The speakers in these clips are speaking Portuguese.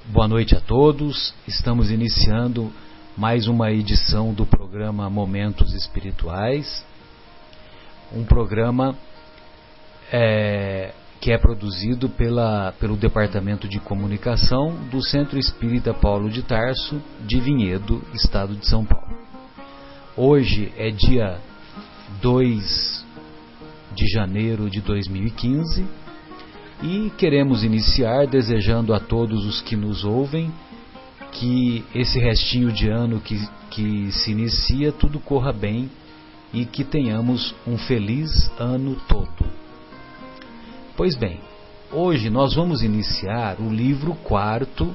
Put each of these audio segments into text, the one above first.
Boa noite a todos. Estamos iniciando mais uma edição do programa Momentos Espirituais, um programa que é produzido pelo Departamento de Comunicação do Centro Espírita Paulo de Tarso, de Vinhedo, Estado de São Paulo. Hoje é dia 2 de janeiro de 2015 e queremos iniciar desejando a todos os que nos ouvem que esse restinho de ano que se inicia tudo corra bem e que tenhamos um feliz ano todo. Pois bem, hoje nós vamos iniciar o livro 4º,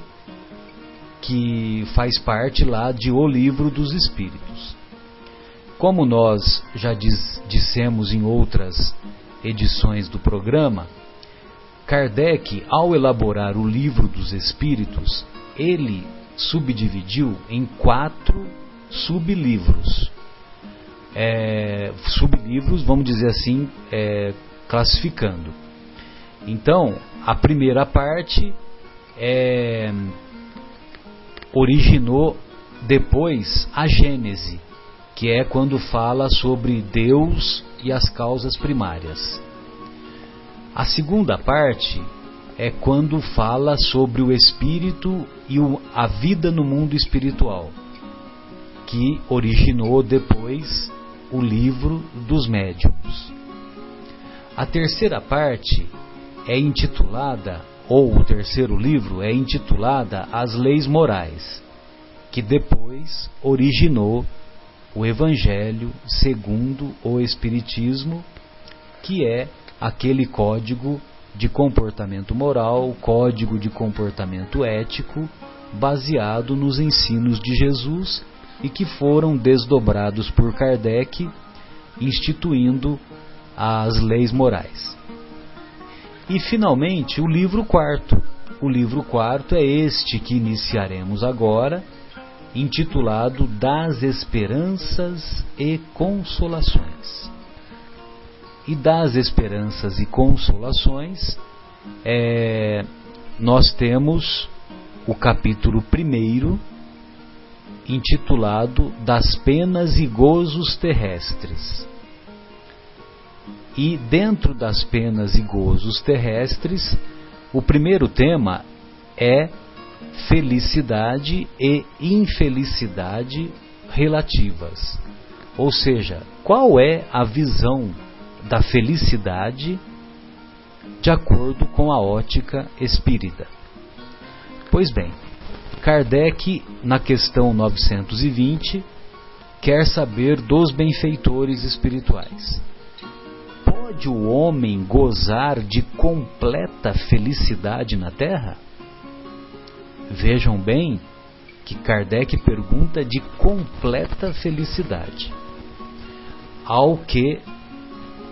que faz parte lá de O Livro dos Espíritos. Como nós já dissemos em outras edições do programa, Kardec, ao elaborar o Livro dos Espíritos, ele subdividiu em 4 sublivros. Sublivros, vamos dizer assim, classificando. Então, a primeira parte originou depois a Gênese, que é quando fala sobre Deus e as causas primárias. A segunda parte é quando fala sobre o espírito e a vida no mundo espiritual, que originou depois o Livro dos Médiuns. A terceira parte é intitulada, ou o terceiro livro é intitulada As Leis Morais, que depois originou o Evangelho segundo o Espiritismo, que é aquele código de comportamento moral, código de comportamento ético, baseado nos ensinos de Jesus e que foram desdobrados por Kardec, instituindo as leis morais. E finalmente o livro 4º. O livro 4º é este que iniciaremos agora, intitulado Das Esperanças e Consolações. E das Esperanças e Consolações, nós temos o capítulo 1º, intitulado Das Penas e Gozos Terrestres. E dentro das penas e gozos terrestres, o primeiro tema é felicidade e infelicidade relativas. Ou seja, qual é a visão da felicidade de acordo com a ótica espírita? Pois bem, Kardec, na questão 920, quer saber dos benfeitores espirituais. Pode o homem gozar de completa felicidade na Terra? Vejam bem que Kardec pergunta de completa felicidade, ao que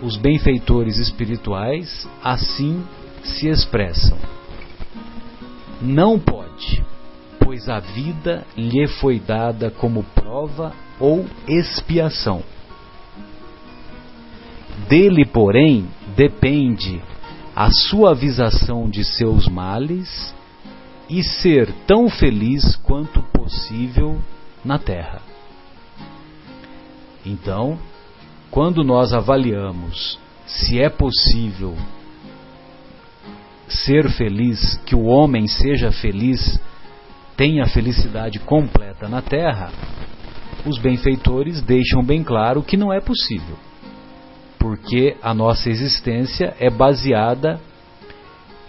os benfeitores espirituais assim se expressam: não pode, pois a vida lhe foi dada como prova ou expiação. Dele, porém, depende a suavização de seus males e ser tão feliz quanto possível na Terra. Então, quando nós avaliamos se é possível ser feliz, que o homem seja feliz, tenha felicidade completa na Terra, os benfeitores deixam bem claro que não é possível, porque a nossa existência é baseada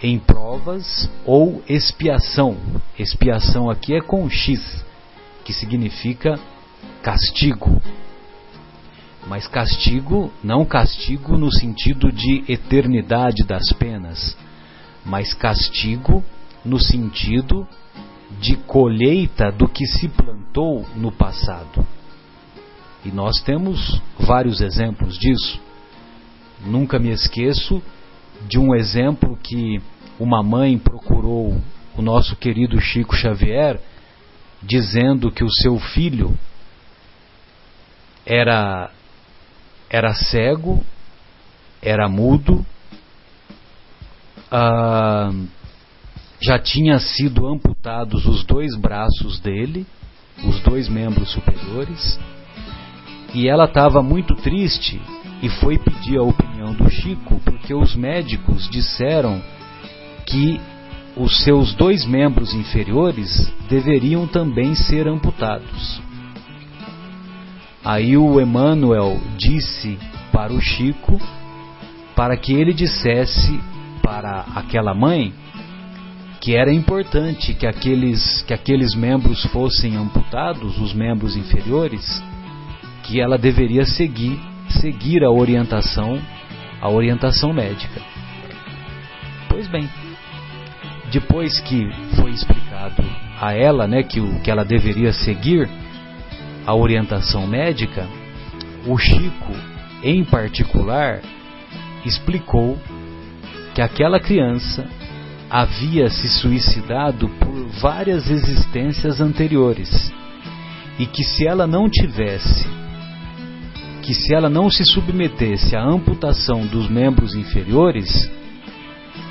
em provas ou expiação. Expiação aqui é com X, que significa castigo. Mas castigo, não castigo no sentido de eternidade das penas, mas castigo no sentido de colheita do que se plantou no passado. E nós temos vários exemplos disso. Nunca me esqueço de um exemplo que uma mãe procurou o nosso querido Chico Xavier, dizendo que o seu filho era cego, era mudo, já tinha sido amputados os 2 braços dele, os 2 membros superiores, e ela estava muito triste e foi pedir a opinião do Chico, porque os médicos disseram que os seus 2 membros inferiores deveriam também ser amputados. Aí o Emmanuel disse para o Chico para que ele dissesse para aquela mãe que era importante que aqueles membros fossem amputados, os membros inferiores, que ela deveria seguir a orientação médica. Pois bem, depois que foi explicado a ela, né, que ela deveria seguir a orientação médica, o Chico, em particular, explicou que aquela criança havia se suicidado por várias existências anteriores e que se ela não se submetesse à amputação dos membros inferiores,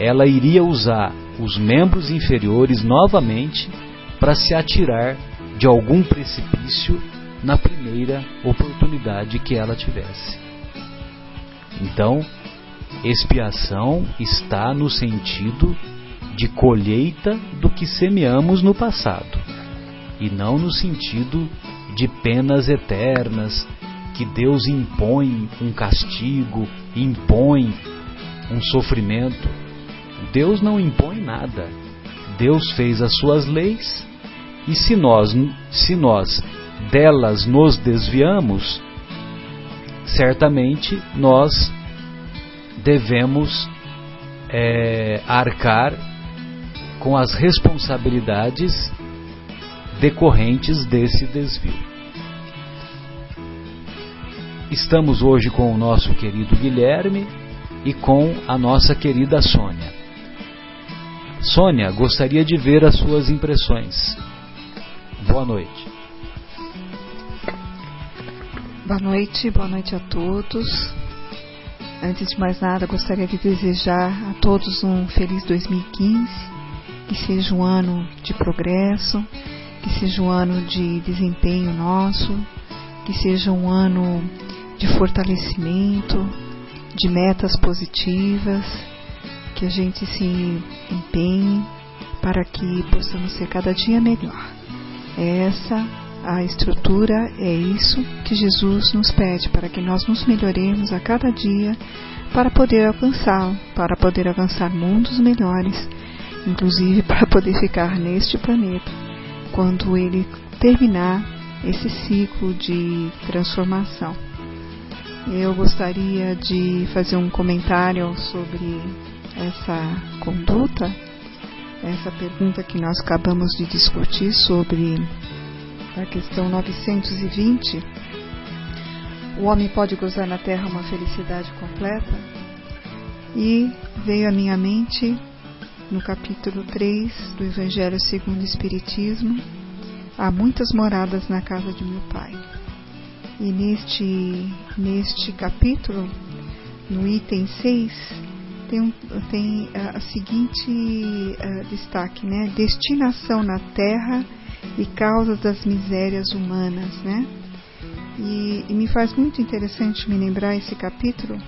ela iria usar os membros inferiores novamente para se atirar de algum precipício na primeira oportunidade que ela tivesse. Então, expiação está no sentido de colheita do que semeamos no passado, e não no sentido de penas eternas, que Deus impõe um castigo, impõe um sofrimento. Deus não impõe nada. Deus fez as suas leis, e se nós delas nos desviamos, certamente nós devemos arcar com as responsabilidades decorrentes desse desvio. Estamos hoje com o nosso querido Guilherme e com a nossa querida Sônia. Sônia, gostaria de ver as suas impressões. Boa noite. Boa noite a todos. Antes de mais nada, gostaria de desejar a todos um feliz 2015, que seja um ano de progresso, que seja um ano de desempenho nosso, que seja um ano de fortalecimento, de metas positivas, que a gente se empenhe para que possamos ser cada dia melhor. A estrutura é isso que Jesus nos pede, para que nós nos melhoremos a cada dia para poder alcançá-lo, para poder alcançar mundos melhores, inclusive para poder ficar neste planeta quando ele terminar esse ciclo de transformação. Eu gostaria de fazer um comentário sobre essa conduta, essa pergunta que nós acabamos de discutir sobre a questão 920, o homem pode gozar na terra uma felicidade completa? E veio à minha mente, no capítulo 3 do Evangelho segundo o Espiritismo, há muitas moradas na casa de meu Pai. E neste capítulo, no item 6, tem a seguinte destaque, né? Destinação na terra e causas das misérias humanas, né? E me faz muito interessante me lembrar esse capítulo,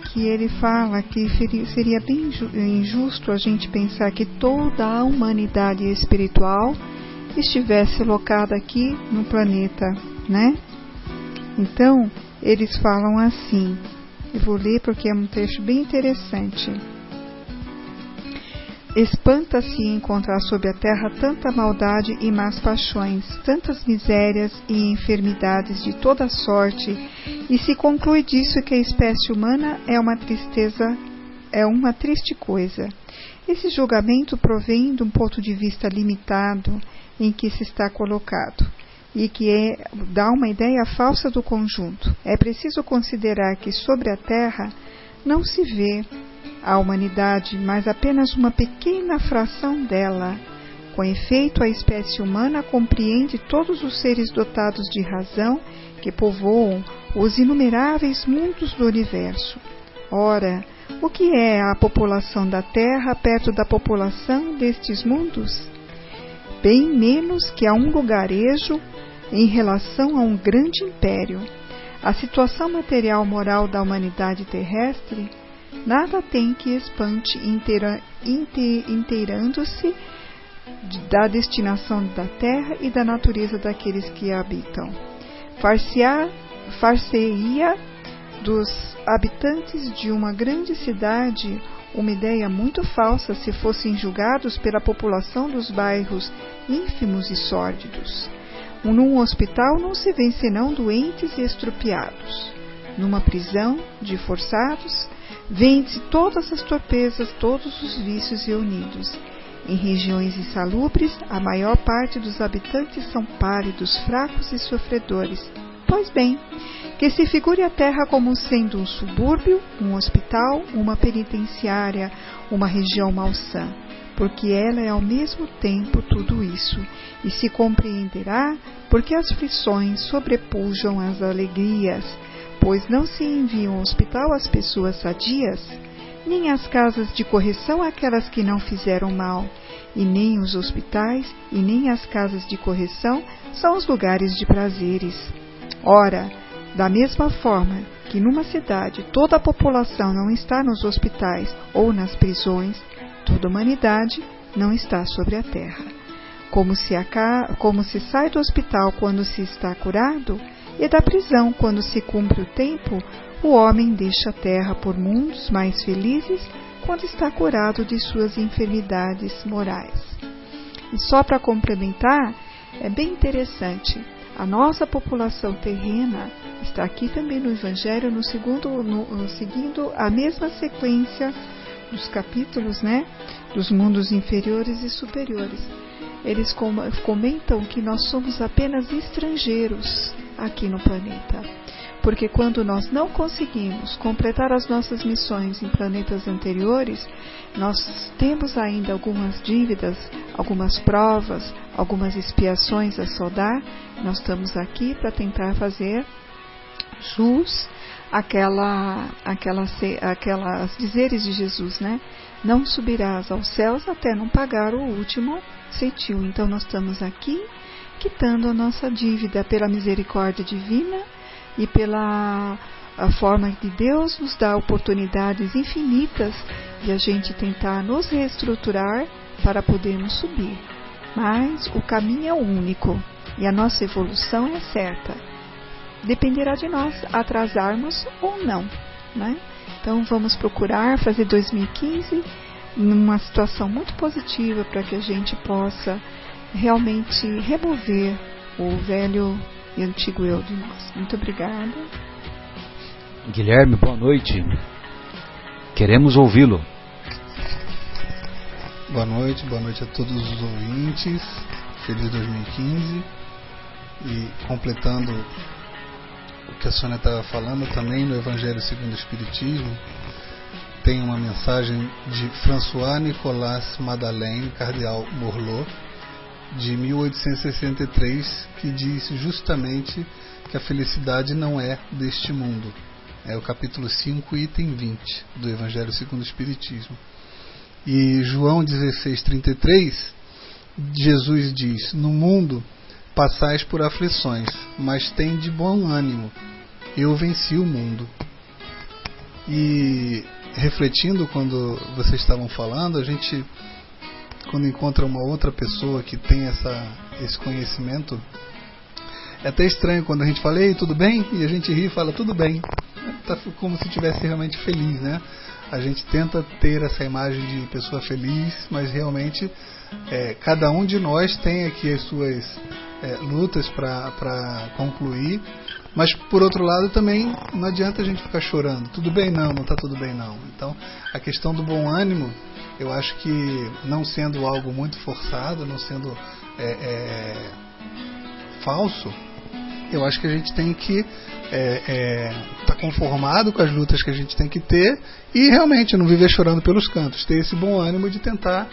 que ele fala que seria bem injusto a gente pensar que toda a humanidade espiritual estivesse locada aqui no planeta, né? Então, eles falam assim, eu vou ler porque é um trecho bem interessante. Espanta-se encontrar sob a terra tanta maldade e más paixões, tantas misérias e enfermidades de toda sorte, e se conclui disso que a espécie humana é uma triste coisa. Esse julgamento provém de um ponto de vista limitado em que se está colocado, e que dá uma ideia falsa do conjunto. É preciso considerar que sobre a terra não se vê a humanidade, mas apenas uma pequena fração dela. Com efeito, a espécie humana compreende todos os seres dotados de razão que povoam os inumeráveis mundos do universo. Ora, O que é a população da Terra perto da população destes mundos? Bem menos que a um lugarejo em relação a um grande império. A situação material moral da humanidade terrestre nada tem que espante inteirando-se da destinação da Terra e da natureza daqueles que a habitam. Far-se-ia dos habitantes de uma grande cidade uma ideia muito falsa se fossem julgados pela população dos bairros ínfimos e sórdidos. Num hospital não se vê senão doentes e estrupiados. Numa prisão de forçados, vê-se todas as torpezas, todos os vícios reunidos. Em regiões insalubres, a maior parte dos habitantes são pálidos, fracos e sofredores. Pois bem, que se figure a Terra como sendo um subúrbio, um hospital, uma penitenciária, uma região malsã, porque ela é ao mesmo tempo tudo isso, e se compreenderá porque as aflições sobrepujam as alegrias, pois não se enviam ao hospital as pessoas sadias, nem às casas de correção aquelas que não fizeram mal, e nem os hospitais e nem as casas de correção são os lugares de prazeres. Ora, da mesma forma que numa cidade toda a população não está nos hospitais ou nas prisões, toda a humanidade não está sobre a terra. Como se sai do hospital quando se está curado, e da prisão quando se cumpre o tempo, o homem deixa a terra por mundos mais felizes quando está curado de suas enfermidades morais. E só para complementar, é bem interessante, a nossa população terrena está aqui também no Evangelho, seguindo a mesma sequência dos capítulos, dos mundos inferiores e superiores. Eles comentam que nós somos apenas estrangeiros aqui no planeta, porque quando nós não conseguimos completar as nossas missões em planetas anteriores, nós temos ainda algumas dívidas, algumas provas, algumas expiações a soldar. Nós estamos aqui para tentar fazer jus aquelas dizeres de Jesus, Não subirás aos céus até não pagar o último centil. Então nós estamos aqui quitando a nossa dívida pela misericórdia divina e pela forma que Deus nos dá oportunidades infinitas de a gente tentar nos reestruturar para podermos subir. Mas o caminho é único e a nossa evolução é certa. Dependerá de nós atrasarmos ou não, Então vamos procurar fazer 2015 numa situação muito positiva para que a gente possa realmente remover o velho e antigo eu de nós. Muito obrigada. Guilherme, boa noite. Queremos ouvi-lo. Boa noite a todos os ouvintes. Feliz 2015. E completando o que a Sônia estava falando, também no Evangelho segundo o Espiritismo, tem uma mensagem de François Nicolas Madeleine, cardeal Morlot, de 1863, que diz justamente que a felicidade não é deste mundo. É o capítulo 5, item 20 do Evangelho segundo o Espiritismo. E João 16:33, Jesus diz: no mundo passais por aflições, mas tem de bom ânimo, eu venci o mundo. E refletindo quando vocês estavam falando, a gente, quando encontra uma outra pessoa que tem esse conhecimento, é até estranho quando a gente fala, ei, tudo bem? E a gente ri e fala, tudo bem. Tá como se estivesse realmente feliz, A gente tenta ter essa imagem de pessoa feliz, mas realmente cada um de nós tem aqui as suas lutas para concluir. Mas, por outro lado, também não adianta a gente ficar chorando. Tudo bem não, não está tudo bem não. Então, a questão do bom ânimo, eu acho que não sendo algo muito forçado, não sendo falso, eu acho que a gente tem que estar conformado com as lutas que a gente tem que ter e realmente não viver chorando pelos cantos. Ter esse bom ânimo de tentar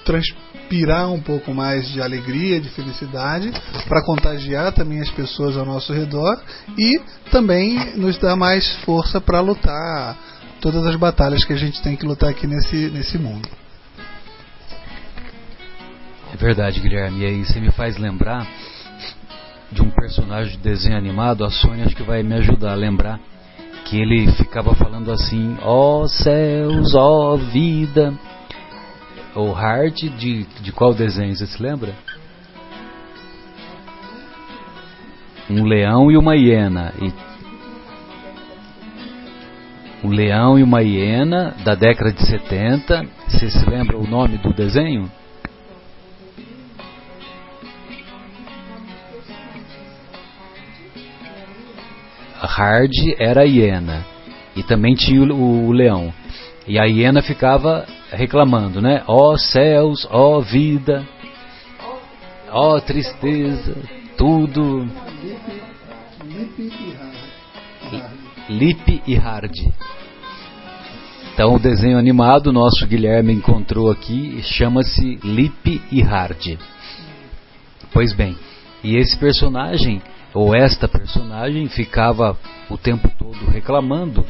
transpirar um pouco mais de alegria, de felicidade, para contagiar também as pessoas ao nosso redor e também nos dar mais força para lutar todas as batalhas que a gente tem que lutar aqui nesse mundo. É verdade, Guilherme. E aí você me faz lembrar de um personagem de desenho animado. A Sônia acho que vai me ajudar a lembrar, que ele ficava falando assim: ó céus, ó vida. O Hart de qual desenho, você se lembra? Um leão e uma hiena. Um leão e uma hiena da década de 70. Você se lembra o nome do desenho? Hard era a hiena e também tinha o leão, e a hiena ficava reclamando, né? Ó céus, ó vida, ó tristeza, tudo. Lip e Hard. Então o desenho animado nosso Guilherme encontrou aqui chama-se Lip e Hard. Pois bem, e esse personagem, ou esta personagem, ficava o tempo todo reclamando,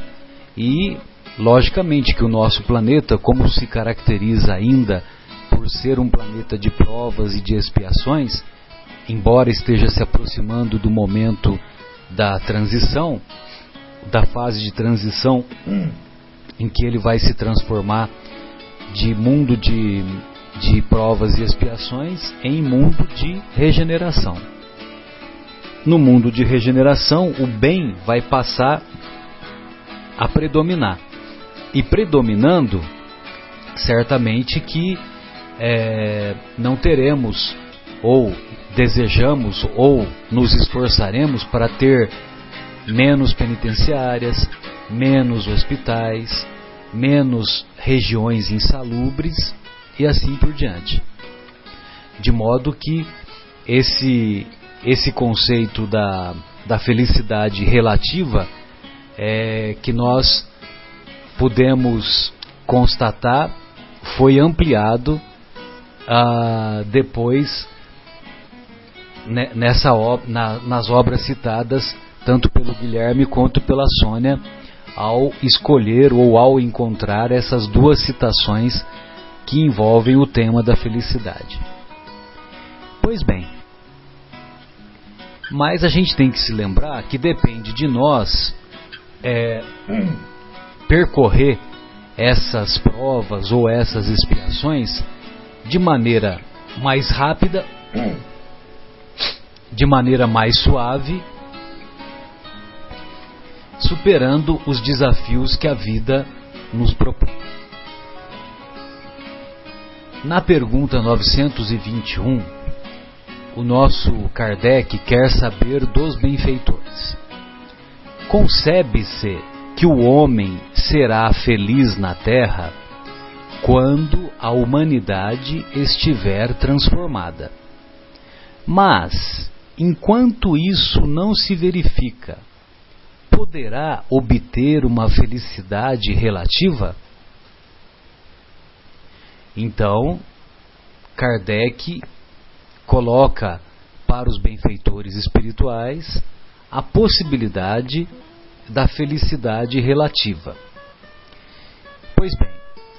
e logicamente que o nosso planeta, como se caracteriza ainda por ser um planeta de provas e de expiações, embora esteja se aproximando do momento da transição, da fase de transição em que ele vai se transformar de mundo de provas e expiações em mundo de regeneração. No mundo de regeneração, o bem vai passar a predominar. E predominando, certamente que não teremos, ou desejamos, ou nos esforçaremos para ter menos penitenciárias, menos hospitais, menos regiões insalubres e assim por diante. De modo que esse conceito da felicidade relativa que nós pudemos constatar foi ampliado depois nas obras citadas tanto pelo Guilherme quanto pela Sônia, ao escolher ou ao encontrar essas duas citações que envolvem o tema da felicidade. Pois bem, mas a gente tem que se lembrar que depende de nós percorrer essas provas ou essas expiações de maneira mais rápida, de maneira mais suave, superando os desafios que a vida nos propõe. Na pergunta 921, o nosso Kardec quer saber dos benfeitores: concebe-se que o homem será feliz na Terra quando a humanidade estiver transformada. Mas, enquanto isso não se verifica, poderá obter uma felicidade relativa? Então, Kardec coloca para os benfeitores espirituais a possibilidade da felicidade relativa. Pois bem,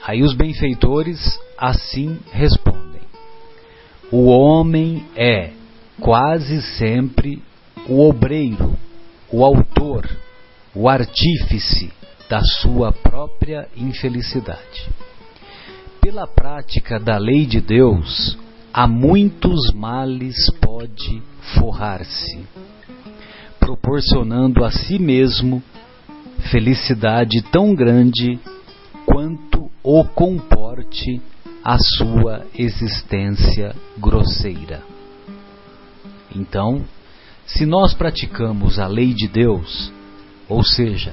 aí os benfeitores assim respondem: o homem é quase sempre o obreiro, o autor, o artífice da sua própria infelicidade. Pela prática da lei de Deus, a muitos males pode forrar-se, proporcionando a si mesmo felicidade tão grande quanto o comporte a sua existência grosseira. Então, se nós praticamos a lei de Deus, ou seja,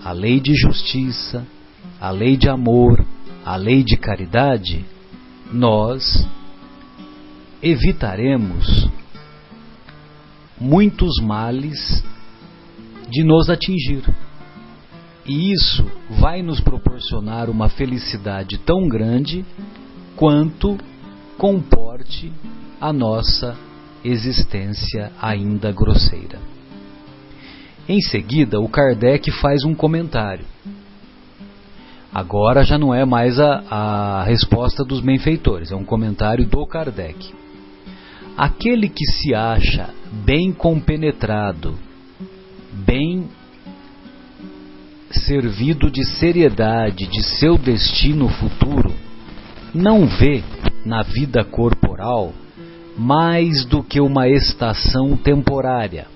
a lei de justiça, a lei de amor, a lei de caridade, nós evitaremos muitos males de nos atingir. E isso vai nos proporcionar uma felicidade tão grande quanto comporte a nossa existência ainda grosseira. Em seguida, o Kardec faz um comentário. Agora já não é mais a resposta dos benfeitores, é um comentário do Kardec. Aquele que se acha bem compenetrado, bem servido de seriedade de seu destino futuro, não vê na vida corporal mais do que uma estação temporária,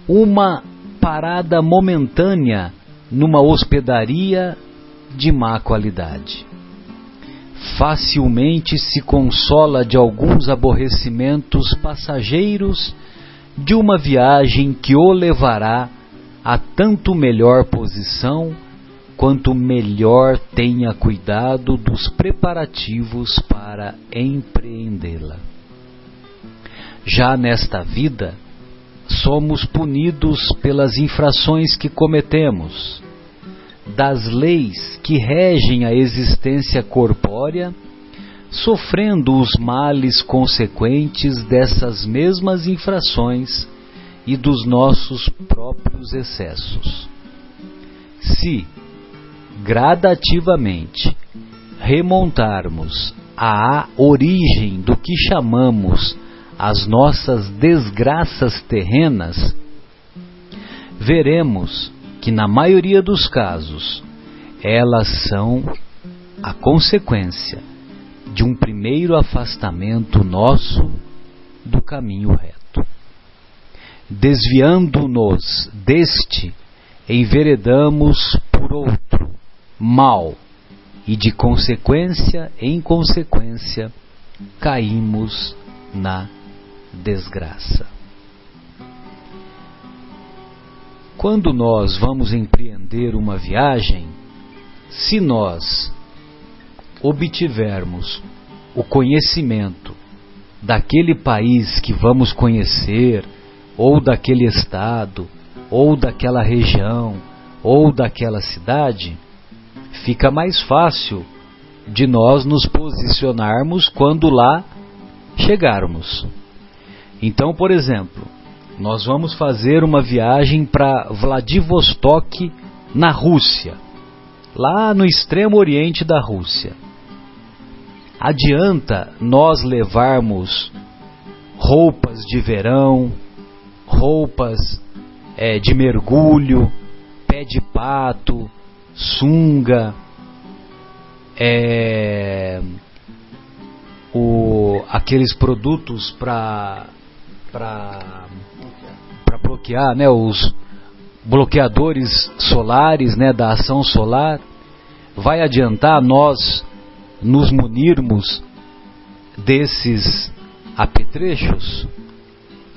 uma parada momentânea numa hospedaria de má qualidade. Facilmente se consola de alguns aborrecimentos passageiros de uma viagem que o levará a tanto melhor posição quanto melhor tenha cuidado dos preparativos para empreendê-la. Já nesta vida, somos punidos pelas infrações que cometemos, das leis que regem a existência corpórea, sofrendo os males consequentes dessas mesmas infrações e dos nossos próprios excessos. Se, gradativamente, remontarmos à origem do que chamamos as nossas desgraças terrenas, veremos que, na maioria dos casos, elas são a consequência de um primeiro afastamento nosso do caminho reto. Desviando-nos deste, enveredamos por outro, mal, e de consequência em consequência, caímos na desgraça. Quando nós vamos empreender uma viagem, se nós obtivermos o conhecimento daquele país que vamos conhecer, ou daquele estado, ou daquela região, ou daquela cidade, fica mais fácil de nós nos posicionarmos quando lá chegarmos. Então, por exemplo, nós vamos fazer uma viagem para Vladivostok, na Rússia, lá no extremo oriente da Rússia. Adianta nós levarmos roupas de verão, roupas de mergulho, pé de pato, sunga, aqueles produtos para bloquear, né, os bloqueadores solares, né, da ação solar? Vai adiantar nós nos munirmos desses apetrechos?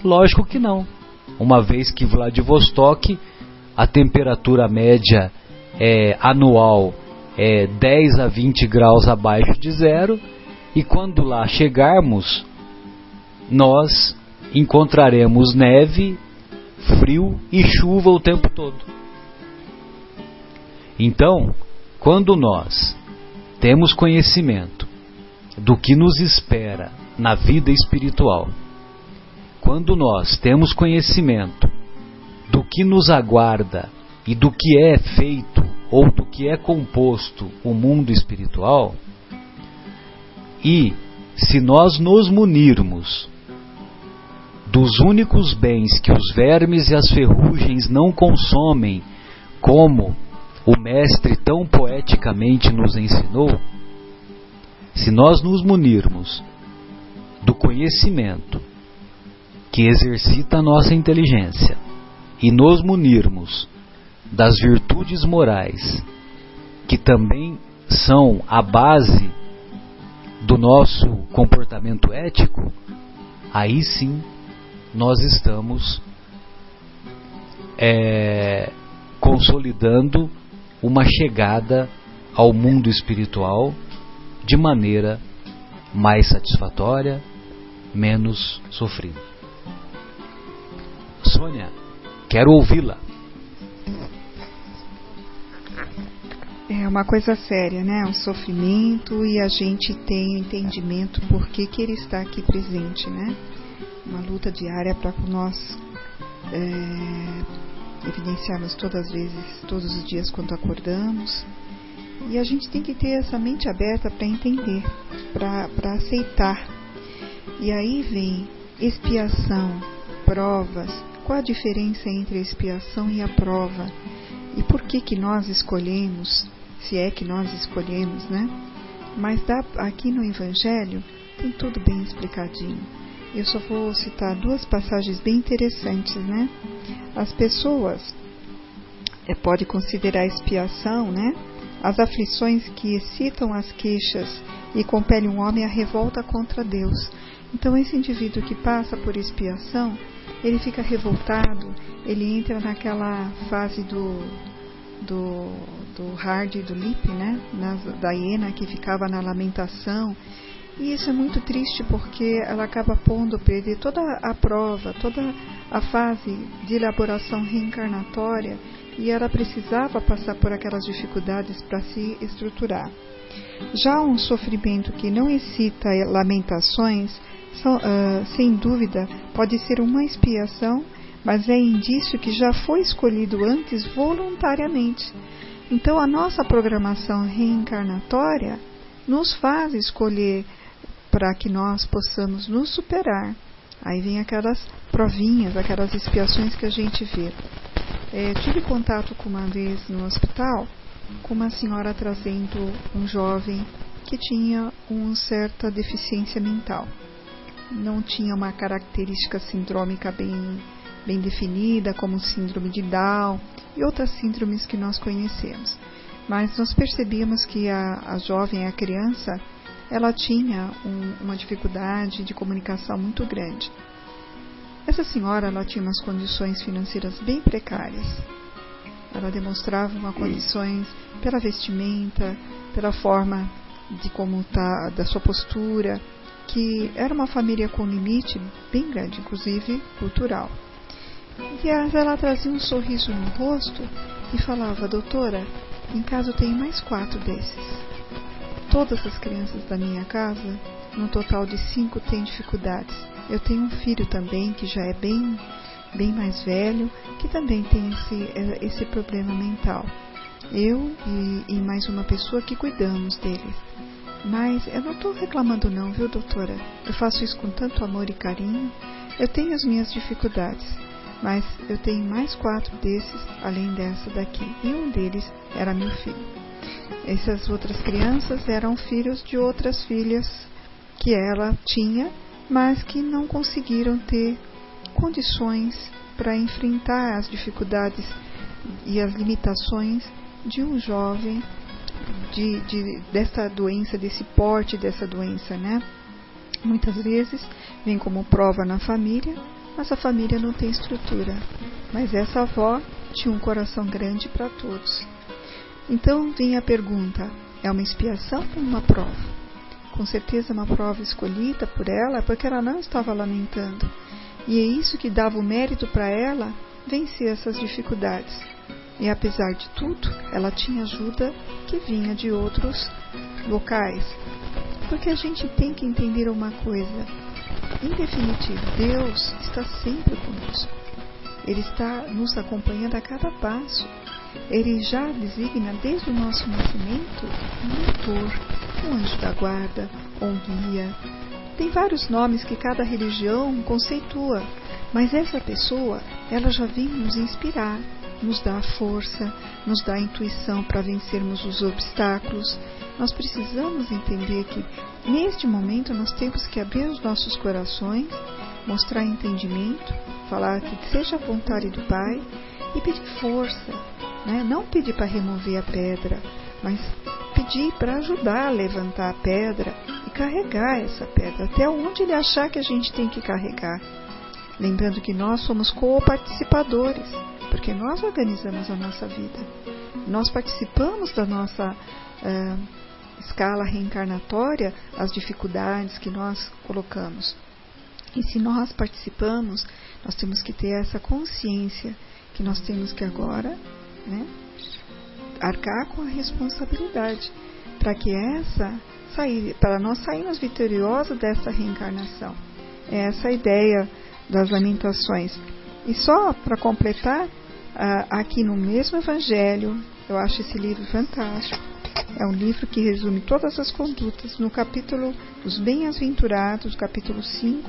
Lógico que não, uma vez que Vladivostok, a temperatura média anual é 10 a 20 graus abaixo de zero, e quando lá chegarmos, nós encontraremos neve, frio e chuva o tempo todo. Então, quando nós temos conhecimento do que nos espera na vida espiritual, quando nós temos conhecimento do que nos aguarda e do que é feito ou do que é composto o mundo espiritual, e se nós nos munirmos dos únicos bens que os vermes e as ferrugens não consomem, como o mestre tão poeticamente nos ensinou, se nós nos munirmos do conhecimento que exercita a nossa inteligência e nos munirmos das virtudes morais que também são a base do nosso comportamento ético, aí sim nós estamos consolidando uma chegada ao mundo espiritual de maneira mais satisfatória, menos sofrida. Sônia, quero ouvi-la. É uma coisa séria, né? Um sofrimento, e a gente tem o entendimento por que ele está aqui presente, né? Uma luta diária para nós evidenciarmos todos os dias quando acordamos. E a gente tem que ter essa mente aberta para entender, para aceitar. E aí vem expiação, provas. Qual a diferença entre a expiação e a prova? E por que nós escolhemos, se é que nós escolhemos, né? Mas aqui no Evangelho tem tudo bem explicadinho. Eu só vou citar 2 passagens bem interessantes, né? As pessoas podem considerar a expiação, né? As aflições que excitam as queixas e compelem um homem à revolta contra Deus. Então esse indivíduo que passa por expiação, ele fica revoltado, ele entra naquela fase do hard e do lip, né? Da hiena que ficava na lamentação. E isso é muito triste, porque ela acaba pondo a perder toda a prova, toda a fase de elaboração reencarnatória, e ela precisava passar por aquelas dificuldades para se estruturar. Já um sofrimento que não excita lamentações, sem dúvida, pode ser uma expiação, mas é indício que já foi escolhido antes voluntariamente. Então a nossa programação reencarnatória nos faz escolher para que nós possamos nos superar. Aí vem aquelas provinhas, aquelas expiações que a gente vê. Tive contato com uma vez no hospital com uma senhora trazendo um jovem que tinha uma certa deficiência mental. Não tinha uma característica sindrômica bem definida, como síndrome de Down e outras síndromes que nós conhecemos. Mas nós percebíamos que a jovem, a criança, ela tinha uma dificuldade de comunicação muito grande. Essa senhora, ela tinha umas condições financeiras bem precárias. Ela demonstrava uma condições pela vestimenta, pela forma de como tá, da sua postura, que era uma família com limite bem grande, inclusive cultural. E ela trazia um sorriso no rosto e falava: doutora, em casa eu tenho mais 4 desses. Todas as crianças da minha casa, no total de 5, têm dificuldades. Eu tenho um filho também, que já é bem mais velho, que também tem esse problema mental. Eu e mais uma pessoa que cuidamos dele. Mas eu não estou reclamando não, viu, doutora? Eu faço isso com tanto amor e carinho. Eu tenho as minhas dificuldades, mas eu tenho mais 4 desses, além dessa daqui. E um deles era meu filho. Essas outras crianças eram filhos de outras filhas que ela tinha, mas que não conseguiram ter condições para enfrentar as dificuldades e as limitações de um jovem dessa doença, desse porte dessa doença, né? Muitas vezes vem como prova na família, mas a família não tem estrutura. Mas essa avó tinha um coração grande para todos. Então vem a pergunta: é uma expiação ou uma prova? Com certeza uma prova escolhida por ela, porque ela não estava lamentando. E é isso que dava o mérito para ela vencer essas dificuldades. E apesar de tudo, ela tinha ajuda que vinha de outros locais. Porque a gente tem que entender uma coisa: em definitivo, Deus está sempre conosco. Ele está nos acompanhando a cada passo. Ele já designa desde o nosso nascimento um mentor, um anjo da guarda, um guia. Tem vários nomes que cada religião conceitua, mas essa pessoa, ela já vem nos inspirar, nos dá força, nos dá intuição para vencermos os obstáculos. Nós precisamos entender que neste momento nós temos que abrir os nossos corações, mostrar entendimento, falar que seja a vontade do Pai e pedir força, né? Não pedir para remover a pedra, mas pedir para ajudar a levantar a pedra e carregar essa pedra até onde Ele achar que a gente tem que carregar. Lembrando que nós somos co-participadores, porque nós organizamos a nossa vida. Nós participamos da nossa escala reencarnatória, as dificuldades que nós colocamos. E se nós participamos, nós temos que ter essa consciência que nós temos que agora, né, arcar com a responsabilidade para nós sairmos vitoriosos dessa reencarnação. É essa a ideia das Lamentações. E só para completar, aqui no mesmo Evangelho, eu acho esse livro fantástico. É um livro que resume todas as condutas. No capítulo dos Bem-aventurados, capítulo 5,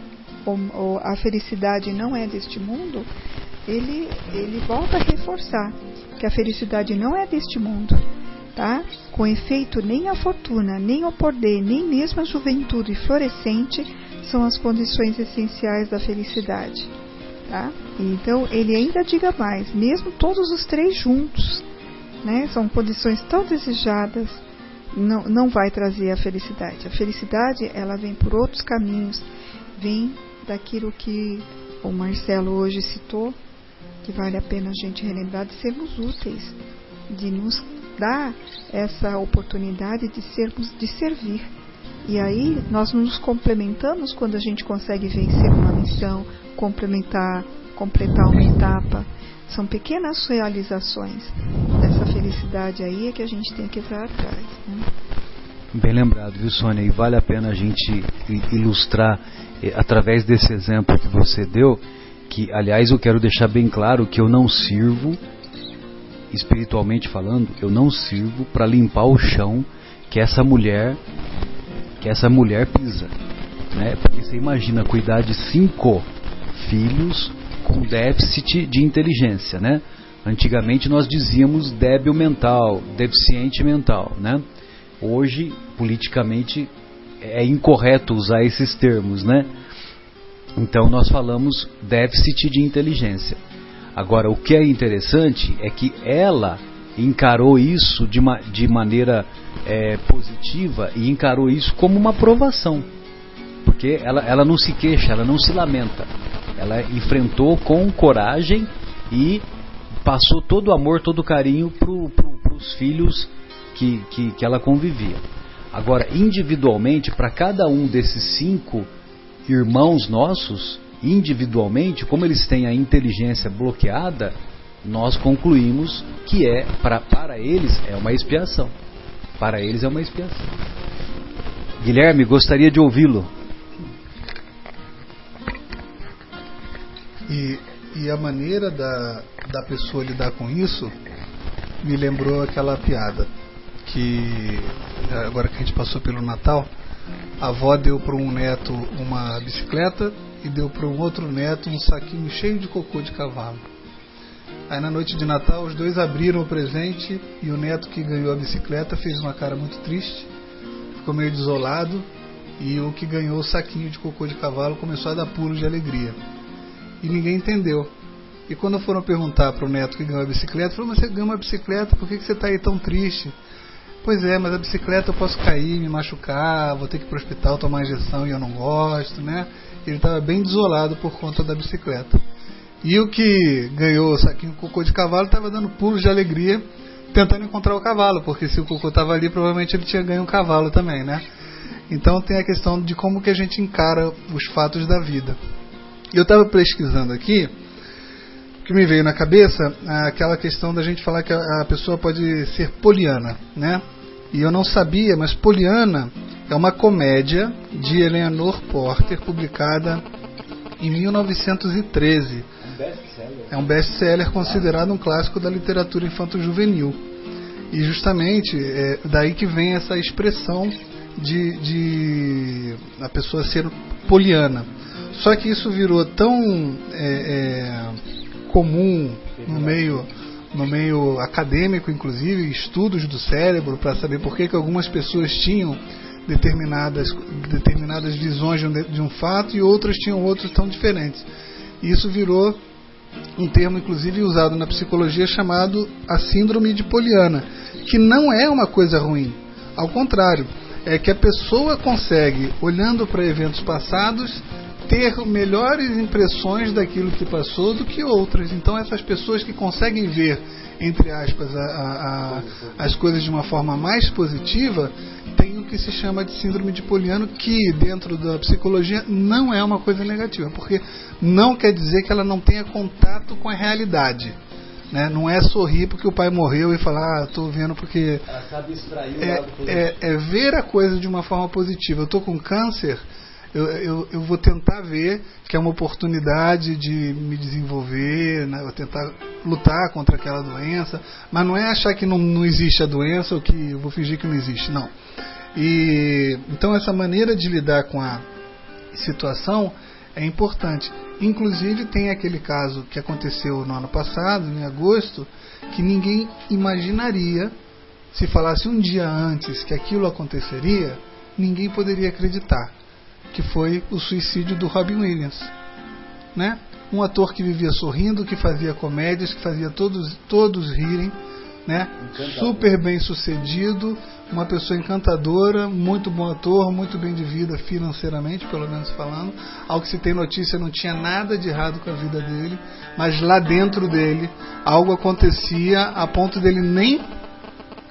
a felicidade não é deste mundo, ele volta a reforçar que a felicidade não é deste mundo. Tá? Com efeito, nem a fortuna, nem o poder, nem mesmo a juventude florescente são as condições essenciais da felicidade. Tá? Então, ele ainda diga mais, mesmo todos os três juntos, né, são condições tão desejadas, não vai trazer a felicidade. A felicidade, ela vem por outros caminhos, vem daquilo que o Marcelo hoje citou, que vale a pena a gente relembrar, de sermos úteis, de nos dar essa oportunidade de servir. E aí nós nos complementamos quando a gente consegue vencer uma missão, completar uma etapa. São pequenas realizações dessa felicidade aí que a gente tem que entrar atrás, né? Bem lembrado, viu, Sônia? E vale a pena a gente ilustrar através desse exemplo que você deu, que, aliás, eu quero deixar bem claro que eu não sirvo, espiritualmente falando, eu não sirvo para limpar o chão que essa mulher pisa, né? Porque você imagina cuidar de 5 filhos com déficit de inteligência, né? Antigamente nós dizíamos débil mental, deficiente mental, né? Hoje, politicamente, é incorreto usar esses termos, né? Então nós falamos déficit de inteligência. Agora, o que é interessante é que ela encarou isso de maneira positiva e encarou isso como uma provação. Porque ela não se queixa, ela não se lamenta. Ela enfrentou com coragem e passou todo o amor, todo o carinho para os filhos que ela convivia. Agora, individualmente, para cada um desses 5 irmãos nossos, individualmente, como eles têm a inteligência bloqueada, nós concluímos que para eles é uma expiação. Para eles é uma expiação. Guilherme, gostaria de ouvi-lo. E a maneira da pessoa lidar com isso me lembrou aquela piada que, agora que a gente passou pelo Natal, a avó deu para um neto uma bicicleta e deu para um outro neto um saquinho cheio de cocô de cavalo. Aí na noite de Natal os dois abriram o presente e o neto que ganhou a bicicleta fez uma cara muito triste, ficou meio desolado, e o que ganhou o saquinho de cocô de cavalo começou a dar pulos de alegria. E ninguém entendeu. E quando foram perguntar para o neto que ganhou a bicicleta, falou: mas você ganhou uma bicicleta, por que você está aí tão triste? Pois é, mas a bicicleta eu posso cair, me machucar, vou ter que ir para o hospital tomar injeção e eu não gosto, né? Ele estava bem desolado por conta da bicicleta. E o que ganhou o saquinho de cocô de cavalo estava dando pulos de alegria, tentando encontrar o cavalo, porque se o cocô estava ali, provavelmente ele tinha ganho um cavalo também, né? Então tem a questão de como que a gente encara os fatos da vida. E eu estava pesquisando aqui, o que me veio na cabeça, aquela questão da gente falar que a pessoa pode ser poliana, né? E eu não sabia, mas Poliana é uma comédia de Eleanor Porter, publicada em 1913. É um best-seller considerado um clássico da literatura infanto-juvenil. E justamente é daí que vem essa expressão de a pessoa ser poliana. Só que isso virou tão comum no meio acadêmico, inclusive, estudos do cérebro, para saber por que algumas pessoas tinham determinadas visões de um fato e outras tinham outros tão diferentes. E isso virou um termo, inclusive, usado na psicologia, chamado a síndrome de Poliana, que não é uma coisa ruim. Ao contrário, é que a pessoa consegue, olhando para eventos passados, ter melhores impressões daquilo que passou do que outras. Então essas pessoas que conseguem ver, entre aspas, as coisas de uma forma mais positiva, tem o que se chama de síndrome de Poliana, que dentro da psicologia não é uma coisa negativa, porque não quer dizer que ela não tenha contato com a realidade, né? Não é sorrir porque o pai morreu e falar, estou vendo porque... Ela sabe extrair o lado positivo. É ver a coisa de uma forma positiva. Eu estou com câncer, eu vou tentar ver que é uma oportunidade de me desenvolver, né? Eu vou tentar lutar contra aquela doença, mas não é achar que não existe a doença ou que eu vou fingir que não existe, não. Então essa maneira de lidar com a situação é importante. Inclusive tem aquele caso que aconteceu no ano passado, em agosto, que ninguém imaginaria, se falasse um dia antes que aquilo aconteceria, ninguém poderia acreditar, que foi o suicídio do Robin Williams, né? Um ator que vivia sorrindo, que fazia comédias, que fazia todos rirem, né? Super bem sucedido, uma pessoa encantadora, muito bom ator, muito bem de vida financeiramente, pelo menos falando. Ao que se tem notícia, não tinha nada de errado com a vida dele, mas lá dentro dele algo acontecia a ponto dele nem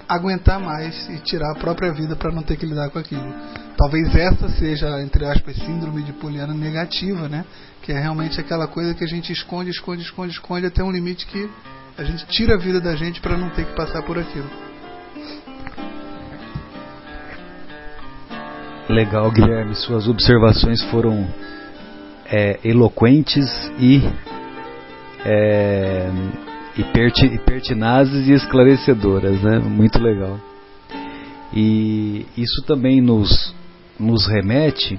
aguentar mais e tirar a própria vida para não ter que lidar com aquilo. Talvez essa seja, entre aspas, síndrome de Poliana negativa, né? Que é realmente aquela coisa que a gente esconde até um limite que a gente tira a vida da gente para não ter que passar por aquilo. Legal, Guilherme. Suas observações foram eloquentes e pertinazes e esclarecedoras, né? Muito legal. E isso também nos remete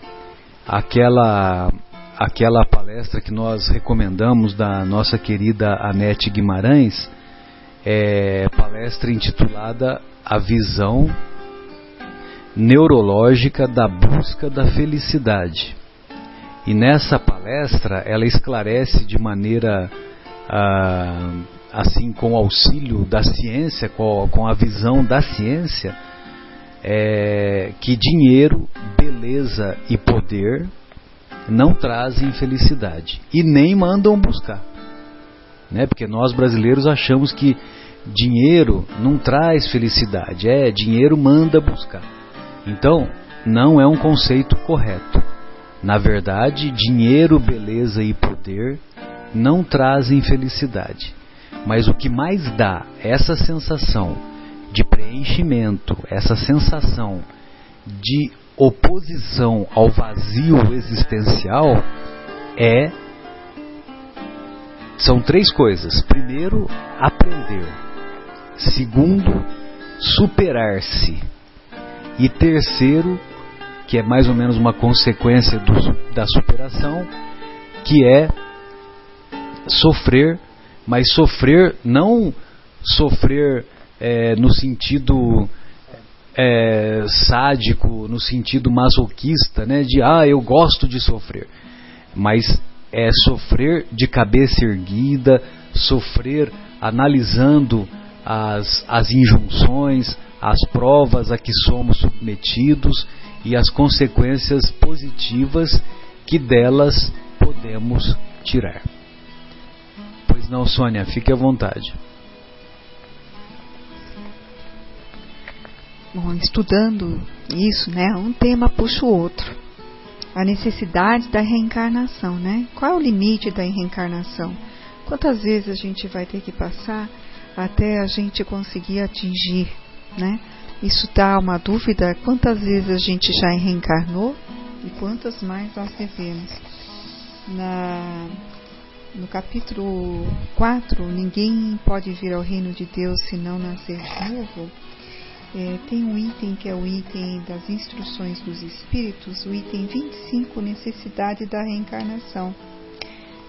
àquela palestra que nós recomendamos da nossa querida Anete Guimarães, palestra intitulada A Visão Neurológica da Busca da Felicidade. E nessa palestra ela esclarece de maneira assim, com o auxílio da ciência, com a visão da ciência, que dinheiro, beleza e poder não trazem felicidade e nem mandam buscar, né? Porque nós brasileiros achamos que dinheiro não traz felicidade, dinheiro manda buscar. Então, não é um conceito correto. Na verdade, dinheiro, beleza e poder não trazem felicidade. Mas o que mais dá essa sensação de preenchimento, essa sensação de oposição ao vazio existencial são três coisas. Primeiro, aprender. Segundo, superar-se. E terceiro, que é mais ou menos uma consequência da superação, que é sofrer, mas sofrer, não sofrer no sentido sádico, no sentido masoquista, né, de eu gosto de sofrer, mas sofrer de cabeça erguida, sofrer analisando as injunções, as provas a que somos submetidos e as consequências positivas que delas podemos tirar. Pois não, Sônia, fique à vontade. Bom, estudando isso, né, um tema puxa o outro. A necessidade da reencarnação, né? Qual é o limite da reencarnação? Quantas vezes a gente vai ter que passar até a gente conseguir atingir, né? Isso dá uma dúvida, quantas vezes a gente já reencarnou e quantas mais nós devemos. No capítulo 4, ninguém pode vir ao reino de Deus se não nascer de novo. Tem um item que é o item das instruções dos espíritos, o item 25, necessidade da reencarnação.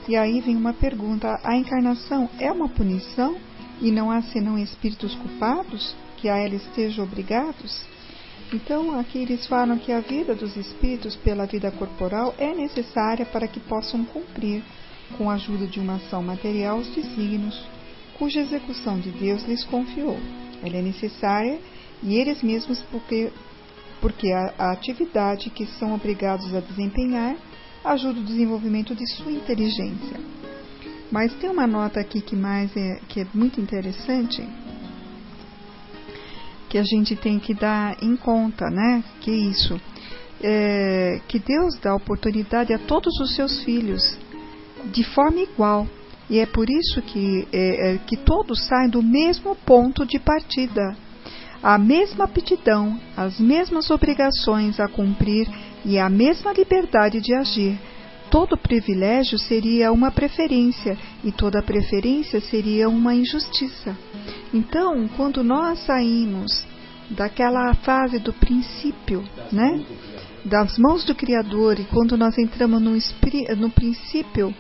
E aí vem uma pergunta: a encarnação é uma punição e não há senão espíritos culpados que a ela estejam obrigados? Então aqui eles falam que a vida dos espíritos pela vida corporal é necessária para que possam cumprir, com a ajuda de uma ação material, os desígnios cuja execução de Deus lhes confiou. Ela é necessária e eles mesmos porque a atividade que são obrigados a desempenhar ajuda o desenvolvimento de sua inteligência. Mas tem uma nota aqui que é muito interessante, que a gente tem que dar em conta, né? Que isso, que Deus dá oportunidade a todos os seus filhos de forma igual. E é por isso que todos saem do mesmo ponto de partida. A mesma aptidão, as mesmas obrigações a cumprir e a mesma liberdade de agir. Todo privilégio seria uma preferência e toda preferência seria uma injustiça. Então, quando nós saímos daquela fase do princípio, né, das mãos do Criador, e quando nós entramos no princípio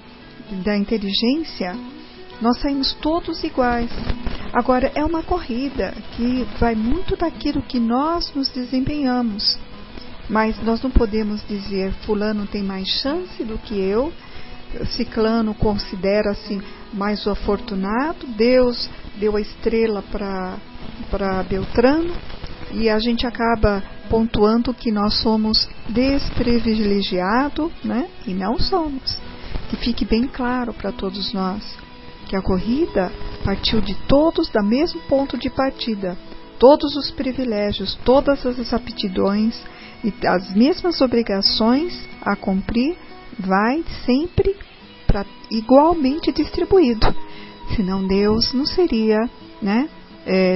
da inteligência, nós saímos todos iguais. Agora, é uma corrida que vai muito daquilo que nós nos desempenhamos. Mas nós não podemos dizer, fulano tem mais chance do que eu, ciclano considera-se mais o afortunado, Deus deu a estrela para Beltrano, e a gente acaba pontuando que nós somos desprivilegiados, né? E não somos. Que fique bem claro para todos nós que a corrida partiu de todos do mesmo ponto de partida, todos os privilégios, todas as aptidões e as mesmas obrigações a cumprir, vai sempre igualmente distribuído. Senão Deus não seria, né,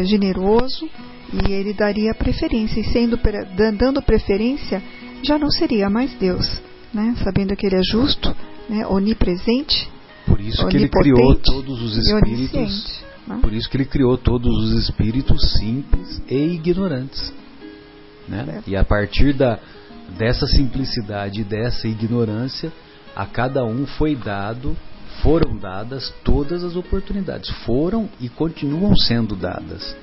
generoso, e Ele daria preferência, e dando preferência, já não seria mais Deus, né, sabendo que Ele é justo, né, onipresente. Por isso que Ele criou todos os espíritos, né? Por isso que Ele criou todos os espíritos simples e ignorantes, né? E a partir dessa simplicidade e dessa ignorância, a cada um foram dadas todas as oportunidades, foram e continuam sendo dadas.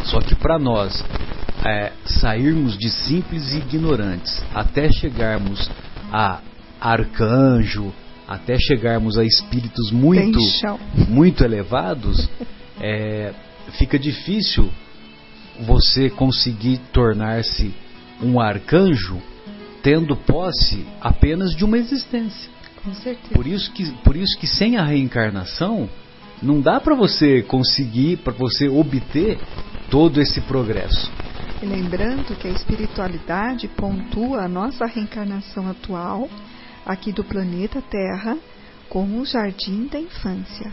Só que para nós sairmos de simples e ignorantes até chegarmos a arcanjo, até chegarmos a espíritos muito elevados, fica difícil você conseguir tornar-se um arcanjo tendo posse apenas de uma existência. Com certeza. Por isso que sem a reencarnação não dá para você conseguir, para você obter todo esse progresso. E lembrando que a espiritualidade pontua a nossa reencarnação atual aqui do planeta Terra como o jardim da infância.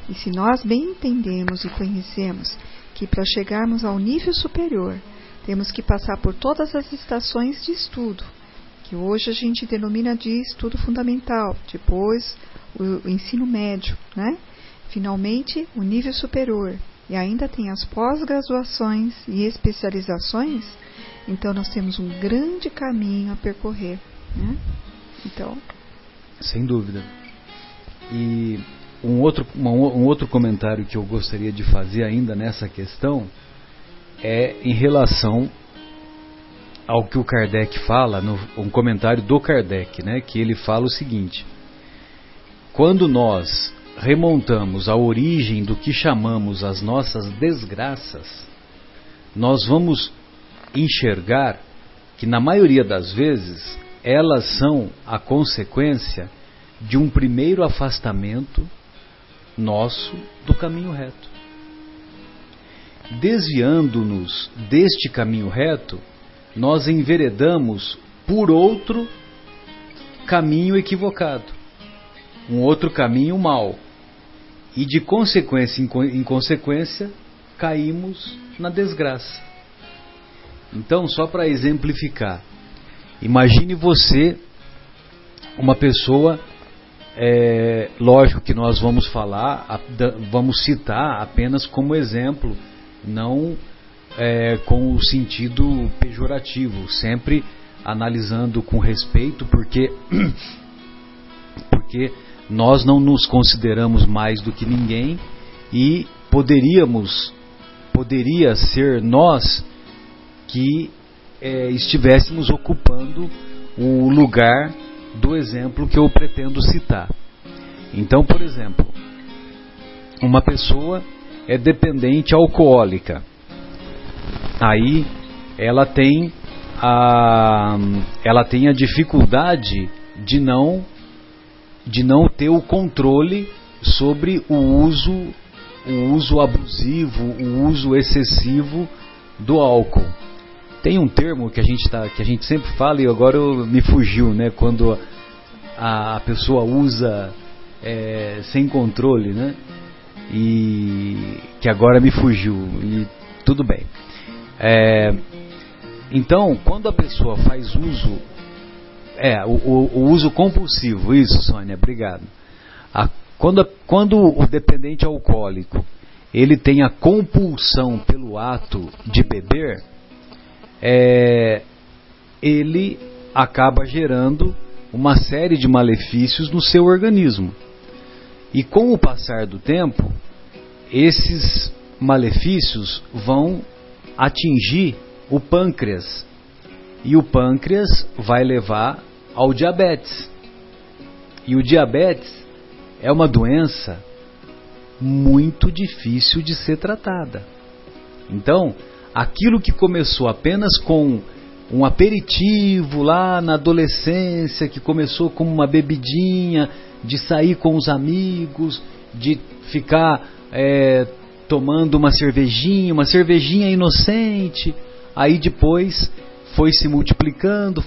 E se nós bem entendemos e conhecemos que para chegarmos ao nível superior temos que passar por todas as estações de estudo, que hoje a gente denomina de estudo fundamental, depois o ensino médio, né? Finalmente o nível superior, e ainda tem as pós-graduações e especializações, então nós temos um grande caminho a percorrer, né? Então, sem dúvida. E um outro comentário que eu gostaria de fazer ainda nessa questão é em relação ao que o Kardec fala, um comentário do Kardec, né, que ele fala o seguinte: quando nós remontamos a origem do que chamamos as nossas desgraças, nós vamos enxergar que na maioria das vezes elas são a consequência de um primeiro afastamento nosso do caminho reto. Desviando-nos deste caminho reto, nós enveredamos por outro caminho equivocado, um outro caminho mau, e de consequência em consequência caímos na desgraça. Então, só para exemplificar, imagine você, uma pessoa, lógico que nós vamos citar apenas como exemplo, não com o sentido pejorativo, sempre analisando com respeito, porque nós não nos consideramos mais do que ninguém e poderia ser nós que estivéssemos ocupando o lugar do exemplo que eu pretendo citar. Então, por exemplo, uma pessoa é dependente alcoólica. Aí ela tem a dificuldade de não ter o controle sobre o uso abusivo, o uso excessivo do álcool. Tem um termo que a gente sempre fala e agora me fugiu, né? Quando a pessoa usa sem controle, né? E que agora me fugiu, e tudo bem. Então, quando a pessoa faz uso, o uso compulsivo, isso, Sônia, obrigado. Quando o dependente alcoólico ele tem a compulsão pelo ato de beber, ele acaba gerando uma série de malefícios no seu organismo. E com o passar do tempo, esses malefícios vão atingir o pâncreas. E o pâncreas vai levar ao diabetes. E o diabetes é uma doença muito difícil de ser tratada. Então, aquilo que começou apenas com um aperitivo lá na adolescência, que começou como uma bebidinha, de sair com os amigos, de ficar tomando uma cervejinha inocente, aí depois foi se multiplicando,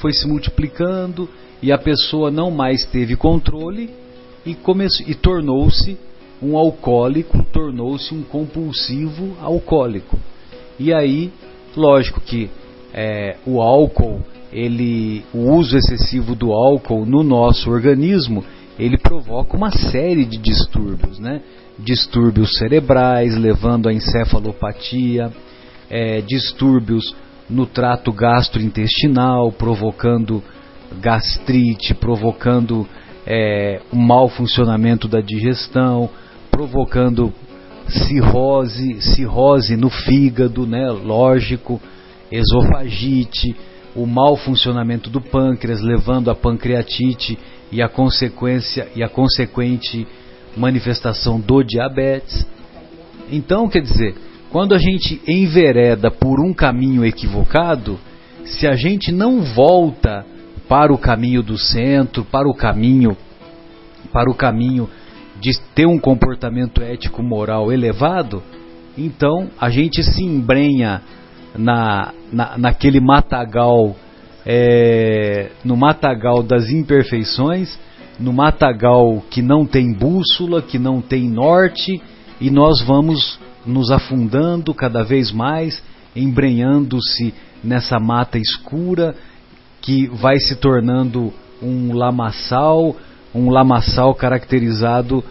e a pessoa não mais teve controle e tornou-se um alcoólico, tornou-se um compulsivo alcoólico. E aí, lógico que o álcool, o uso excessivo do álcool no nosso organismo, ele provoca uma série de distúrbios, né? Distúrbios cerebrais, levando à encefalopatia, distúrbios no trato gastrointestinal, provocando gastrite, provocando um mau funcionamento da digestão, provocando cirrose no fígado, né? Lógico, esofagite, o mau funcionamento do pâncreas, levando à pancreatite e a consequente manifestação do diabetes. Então, quer dizer, quando a gente envereda por um caminho equivocado, se a gente não volta para o caminho do centro, para o caminho de ter um comportamento ético moral elevado, então a gente se embrenha naquele matagal, no matagal das imperfeições, no matagal que não tem bússola, que não tem norte, e nós vamos nos afundando cada vez mais, embrenhando-se nessa mata escura, que vai se tornando um lamaçal caracterizado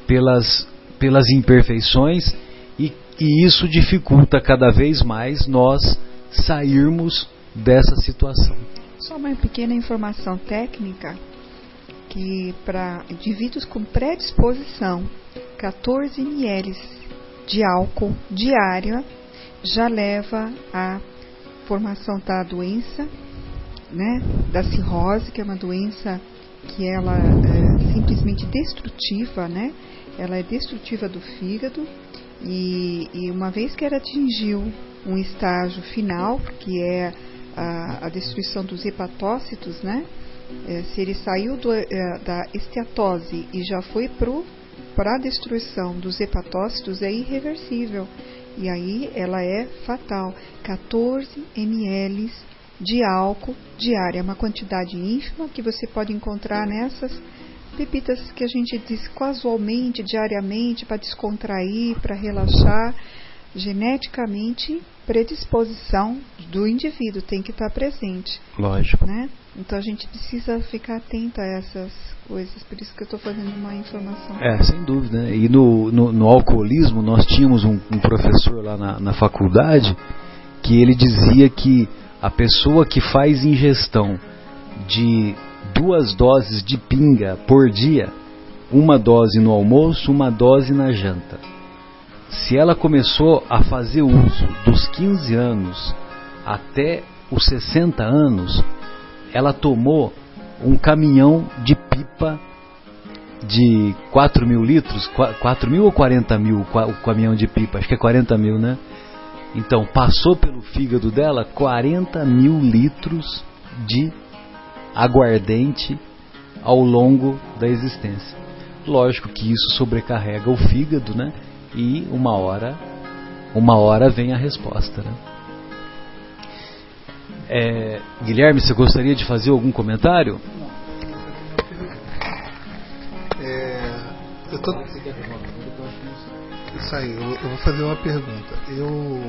pelas imperfeições, e isso dificulta cada vez mais nós sairmos dessa situação. Só uma pequena informação técnica, que para indivíduos com predisposição, 14 ml de álcool diário já leva à formação da doença, né, da cirrose, que é uma doença que ela é simplesmente destrutiva, né? Ela é destrutiva do fígado, e uma vez que ela atingiu um estágio final, que é a destruição dos hepatócitos, né? Se ele saiu da esteatose e já foi para a destruição dos hepatócitos, é irreversível, e aí ela é fatal. 14 ml de álcool diário, é uma quantidade ínfima que você pode encontrar nessas bebidas que a gente diz casualmente, diariamente, para descontrair, para relaxar. Geneticamente, predisposição do indivíduo tem que estar presente. Lógico. Né? Então a gente precisa ficar atento a essas coisas, por isso que eu estou fazendo uma informação. Sem dúvida, né? E no alcoolismo, nós tínhamos um professor lá na faculdade, que ele dizia que a pessoa que faz ingestão de 2 doses de pinga por dia, uma dose no almoço, uma dose na janta, se ela começou a fazer uso dos 15 anos até os 60 anos, ela tomou um caminhão de pipa de 4 mil litros, 4 mil ou 40 mil o caminhão de pipa, acho que é 40 mil, né? Então, passou pelo fígado dela 40 mil litros de aguardente ao longo da existência. Lógico que isso sobrecarrega o fígado, né? E uma hora vem a resposta, né? Guilherme, você gostaria de fazer algum comentário? Isso aí, eu vou fazer uma pergunta. Eu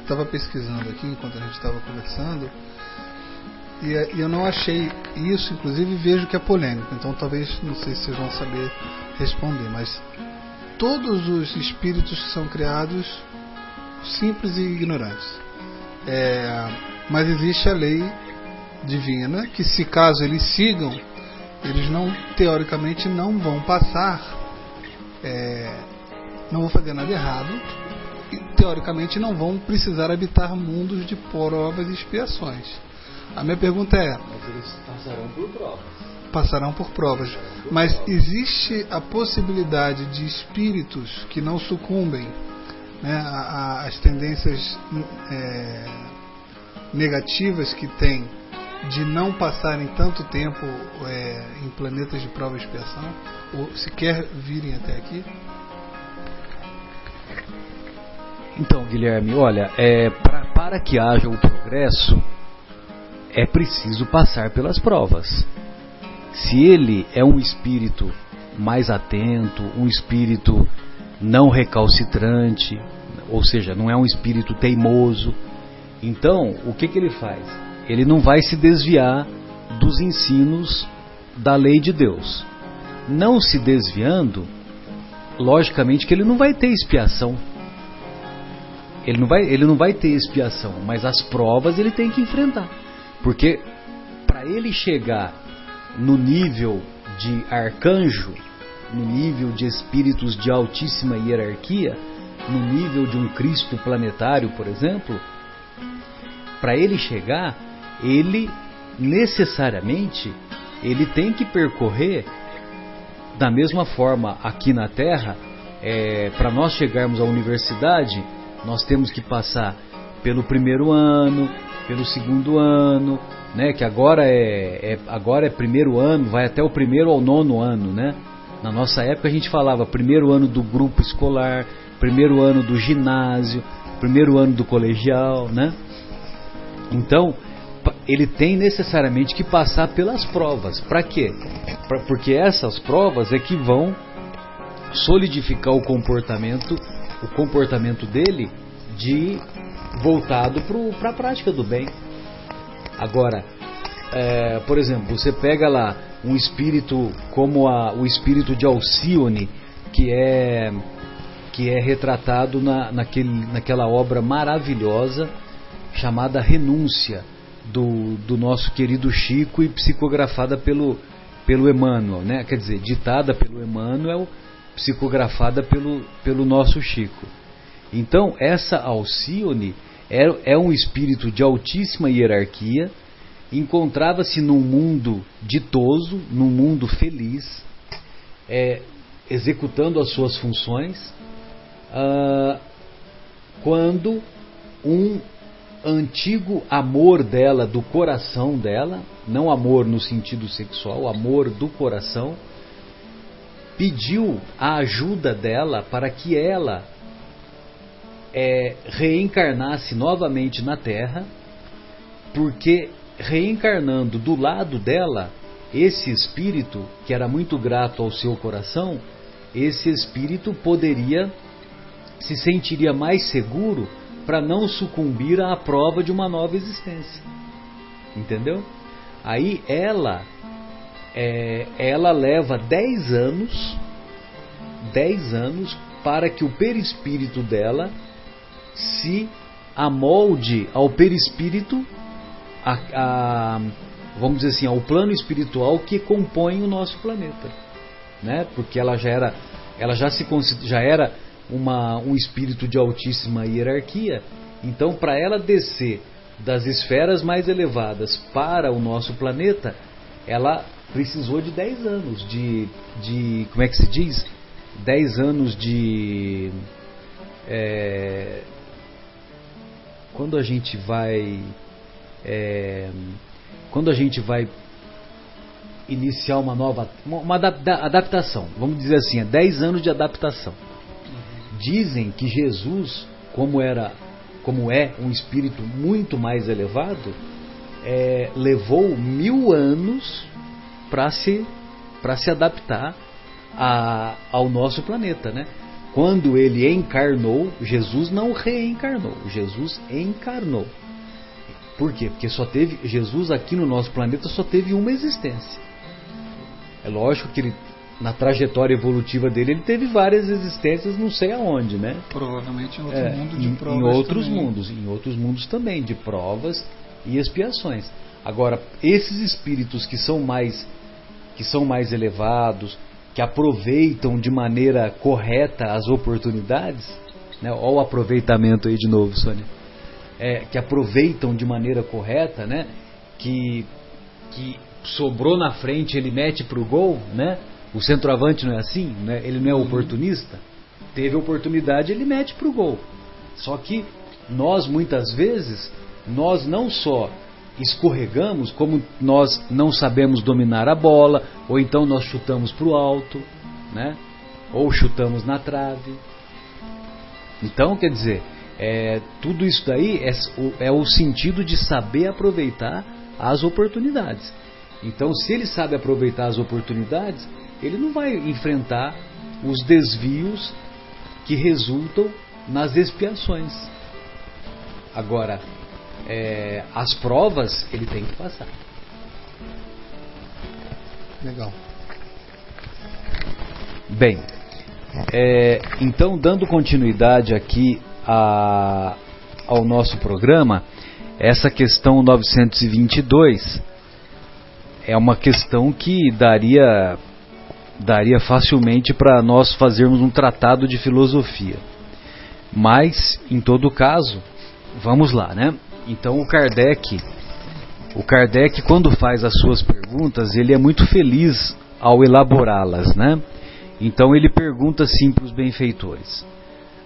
estava pesquisando aqui enquanto a gente estava conversando e eu não achei isso, inclusive vejo que é polêmico, então talvez, não sei se vocês vão saber responder, mas todos os espíritos que são criados simples e ignorantes, mas existe a lei divina que, se caso eles sigam, eles não, teoricamente, não vão passar, não vão fazer nada errado e teoricamente não vão precisar habitar mundos de provas e expiações. A minha pergunta é: mas eles passarão por provas. Passarão por provas. Mas existe a possibilidade de espíritos que não sucumbem, né, às tendências negativas que têm, de não passarem tanto tempo em planetas de prova e expiação, ou sequer virem até aqui? Então, Guilherme, olha, para que haja o progresso, é preciso passar pelas provas. Se ele é um espírito mais atento, um espírito não recalcitrante, ou seja, não é um espírito teimoso, então o que ele faz? Ele não vai se desviar dos ensinos da lei de Deus. Não se desviando, logicamente que ele não vai ter expiação. Ele não vai ter expiação, mas as provas ele tem que enfrentar. Porque para ele chegar no nível de arcanjo, no nível de espíritos de altíssima hierarquia, no nível de um Cristo planetário, por exemplo, para ele chegar, ele necessariamente ele tem que percorrer da mesma forma aqui na Terra. Para nós chegarmos à universidade, nós temos que passar pelo primeiro ano, pelo segundo ano, né, que agora é primeiro ano, vai até o primeiro ao nono ano, né? Na nossa época a gente falava primeiro ano do grupo escolar, primeiro ano do ginásio, primeiro ano do colegial, né? Então, ele tem necessariamente que passar pelas provas. Para quê? Porque essas provas é que vão solidificar o comportamento dele voltado para a prática do bem. Agora, por exemplo, você pega lá um espírito como o espírito de Alcione, que é retratado naquela obra maravilhosa chamada Renúncia, do nosso querido Chico, e psicografada pelo Emmanuel, né? Quer dizer, ditada pelo Emmanuel, psicografada pelo nosso Chico. Então, essa Alcione é um espírito de altíssima hierarquia, encontrava-se num mundo ditoso, num mundo feliz, executando as suas funções, quando um antigo amor dela, do coração dela, não amor no sentido sexual, amor do coração, pediu a ajuda dela para que ela reencarnasse novamente na Terra, porque reencarnando do lado dela, esse espírito, que era muito grato ao seu coração, esse espírito se sentiria mais seguro para não sucumbir à prova de uma nova existência. Entendeu? Aí ela leva 10 anos para que o perispírito dela se amolde ao perispírito, vamos dizer assim, ao plano espiritual que compõe o nosso planeta, né? Porque ela já era um espírito de altíssima hierarquia. Então, para ela descer das esferas mais elevadas para o nosso planeta, ela precisou de 10 anos de como é que se diz? 10 anos de quando a gente vai iniciar uma adaptação, vamos dizer assim, 10 anos de adaptação. Dizem que Jesus, como é um espírito muito mais elevado, levou 1000 anos para se adaptar ao nosso planeta, né? Quando ele encarnou, Jesus não reencarnou, Jesus encarnou. Por quê? Porque Jesus aqui no nosso planeta só teve uma existência. É lógico que ele, na trajetória evolutiva dele, ele teve várias existências, não sei aonde, né? Provavelmente em outro mundo de provas. Em outros mundos também, de provas e expiações. Agora, esses espíritos que são mais elevados, que aproveitam de maneira correta as oportunidades, né? Olha o aproveitamento aí de novo, Sônia. Que aproveitam de maneira correta, né? Que sobrou na frente, ele mete pro gol, né? O centroavante não é assim, né? Ele não é oportunista. Teve oportunidade, ele mete pro gol. Só que nós, muitas vezes, nós não só escorregamos, como nós não sabemos dominar a bola, ou então nós chutamos para o alto, né? Ou chutamos na trave. Então, quer dizer, tudo isso daí é o sentido de saber aproveitar as oportunidades. Então, se ele sabe aproveitar as oportunidades, ele não vai enfrentar os desvios que resultam nas expiações. Agora, as provas ele tem que passar. Legal. Bem, então, dando continuidade aqui ao nosso programa, essa questão 922 é uma questão que daria facilmente para nós fazermos um tratado de filosofia. Mas, em todo caso, vamos lá, né? Então o Kardec, quando faz as suas perguntas, ele é muito feliz ao elaborá-las, né? Então ele pergunta assim para os benfeitores: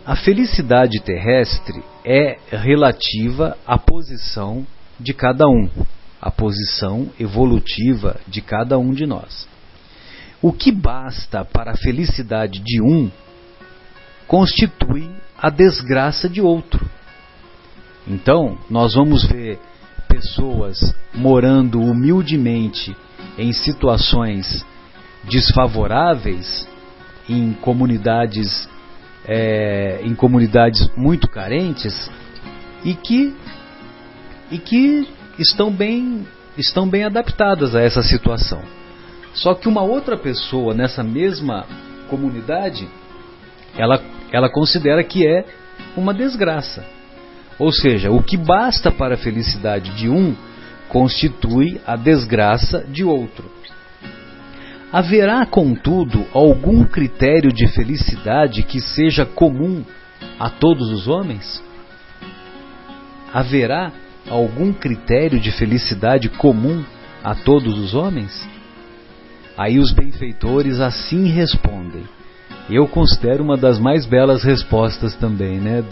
a felicidade terrestre é relativa à posição de cada um, à posição evolutiva de cada um de nós. O que basta para a felicidade de um constitui a desgraça de outro. Então, nós vamos ver pessoas morando humildemente em situações desfavoráveis, em comunidades muito carentes, e que estão bem adaptadas a essa situação. Só que uma outra pessoa nessa mesma comunidade, ela considera que é uma desgraça. Ou seja, o que basta para a felicidade de um constitui a desgraça de outro. Haverá, contudo, algum critério de felicidade que seja comum a todos os homens? Haverá algum critério de felicidade comum a todos os homens? Aí os benfeitores assim respondem. Eu considero uma das mais belas respostas também, né,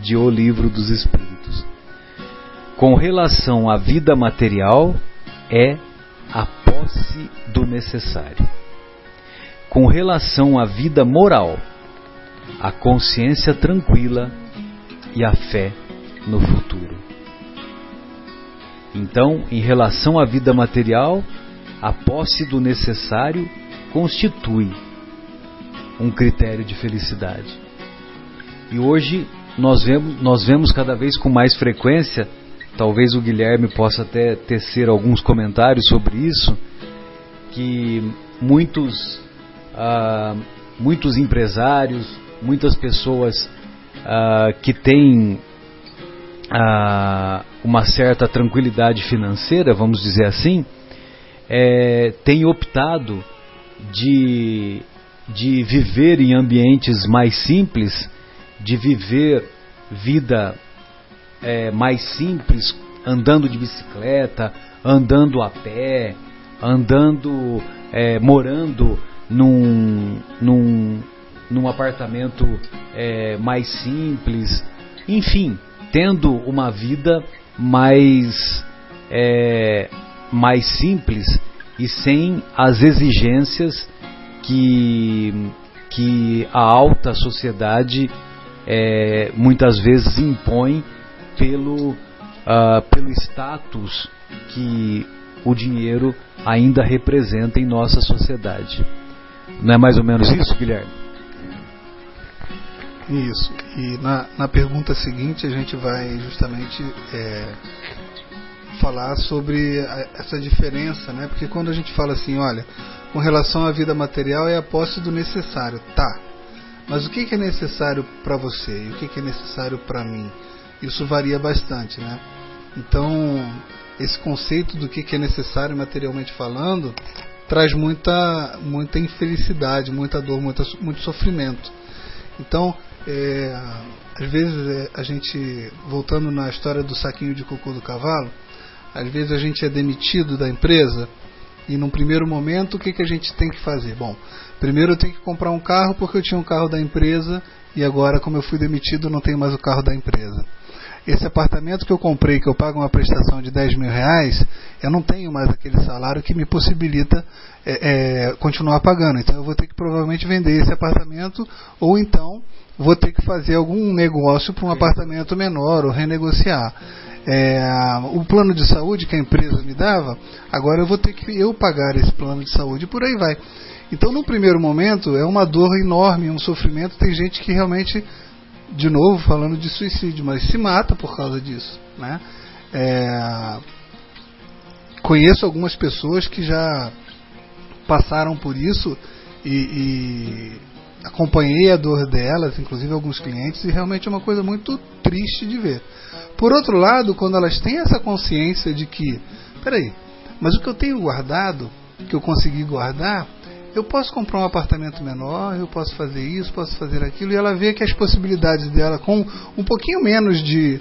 de O Livro dos Espíritos. Com relação à vida material, é a posse do necessário. Com relação à vida moral, a consciência tranquila e a fé no futuro. Então, em relação à vida material, a posse do necessário constitui um critério de felicidade. E hoje nós vemos cada vez com mais frequência, talvez o Guilherme possa até tecer alguns comentários sobre isso, que muitos empresários, muitas pessoas que têm uma certa tranquilidade financeira, vamos dizer assim, têm optado de viver em ambientes mais simples, de viver vida mais simples, andando de bicicleta, andando a pé, morando num apartamento mais simples, enfim, tendo uma vida mais simples e sem as exigências que a alta sociedade muitas vezes impõe pelo status que o dinheiro ainda representa em nossa sociedade. Não é mais ou menos isso, Guilherme? Isso. E na pergunta seguinte a gente vai justamente falar sobre essa diferença, né? Porque quando a gente fala assim, olha, com relação à vida material é a posse do necessário, tá? Mas o que é necessário para você e o que é necessário para mim? Isso varia bastante, né? Então, esse conceito do que é necessário materialmente falando traz muita infelicidade, muita dor, muito sofrimento. Então, às vezes a gente, voltando na história do saquinho de cocô do cavalo, às vezes a gente é demitido da empresa e num primeiro momento o que a gente tem que fazer? Bom, primeiro eu tenho que comprar um carro porque eu tinha um carro da empresa e agora, como eu fui demitido, eu não tenho mais o carro da empresa. Esse apartamento que eu comprei, que eu pago uma prestação de 10 mil reais, eu não tenho mais aquele salário que me possibilita continuar pagando. Então eu vou ter que provavelmente vender esse apartamento, ou então vou ter que fazer algum negócio para um apartamento menor, ou renegociar. O plano de saúde que a empresa me dava, agora eu vou ter que pagar esse plano de saúde, e por aí vai. Então no primeiro momento é uma dor enorme, um sofrimento. Tem gente que realmente, de novo falando de suicídio, mas se mata por causa disso, né? Conheço algumas pessoas que já passaram por isso e acompanhei a dor delas, inclusive alguns clientes, e realmente é uma coisa muito triste de ver. Por outro lado, quando elas têm essa consciência de que, peraí, mas o que eu tenho guardado, que eu consegui guardar, eu posso comprar um apartamento menor, eu posso fazer isso, posso fazer aquilo, e ela vê que as possibilidades dela, com um pouquinho menos de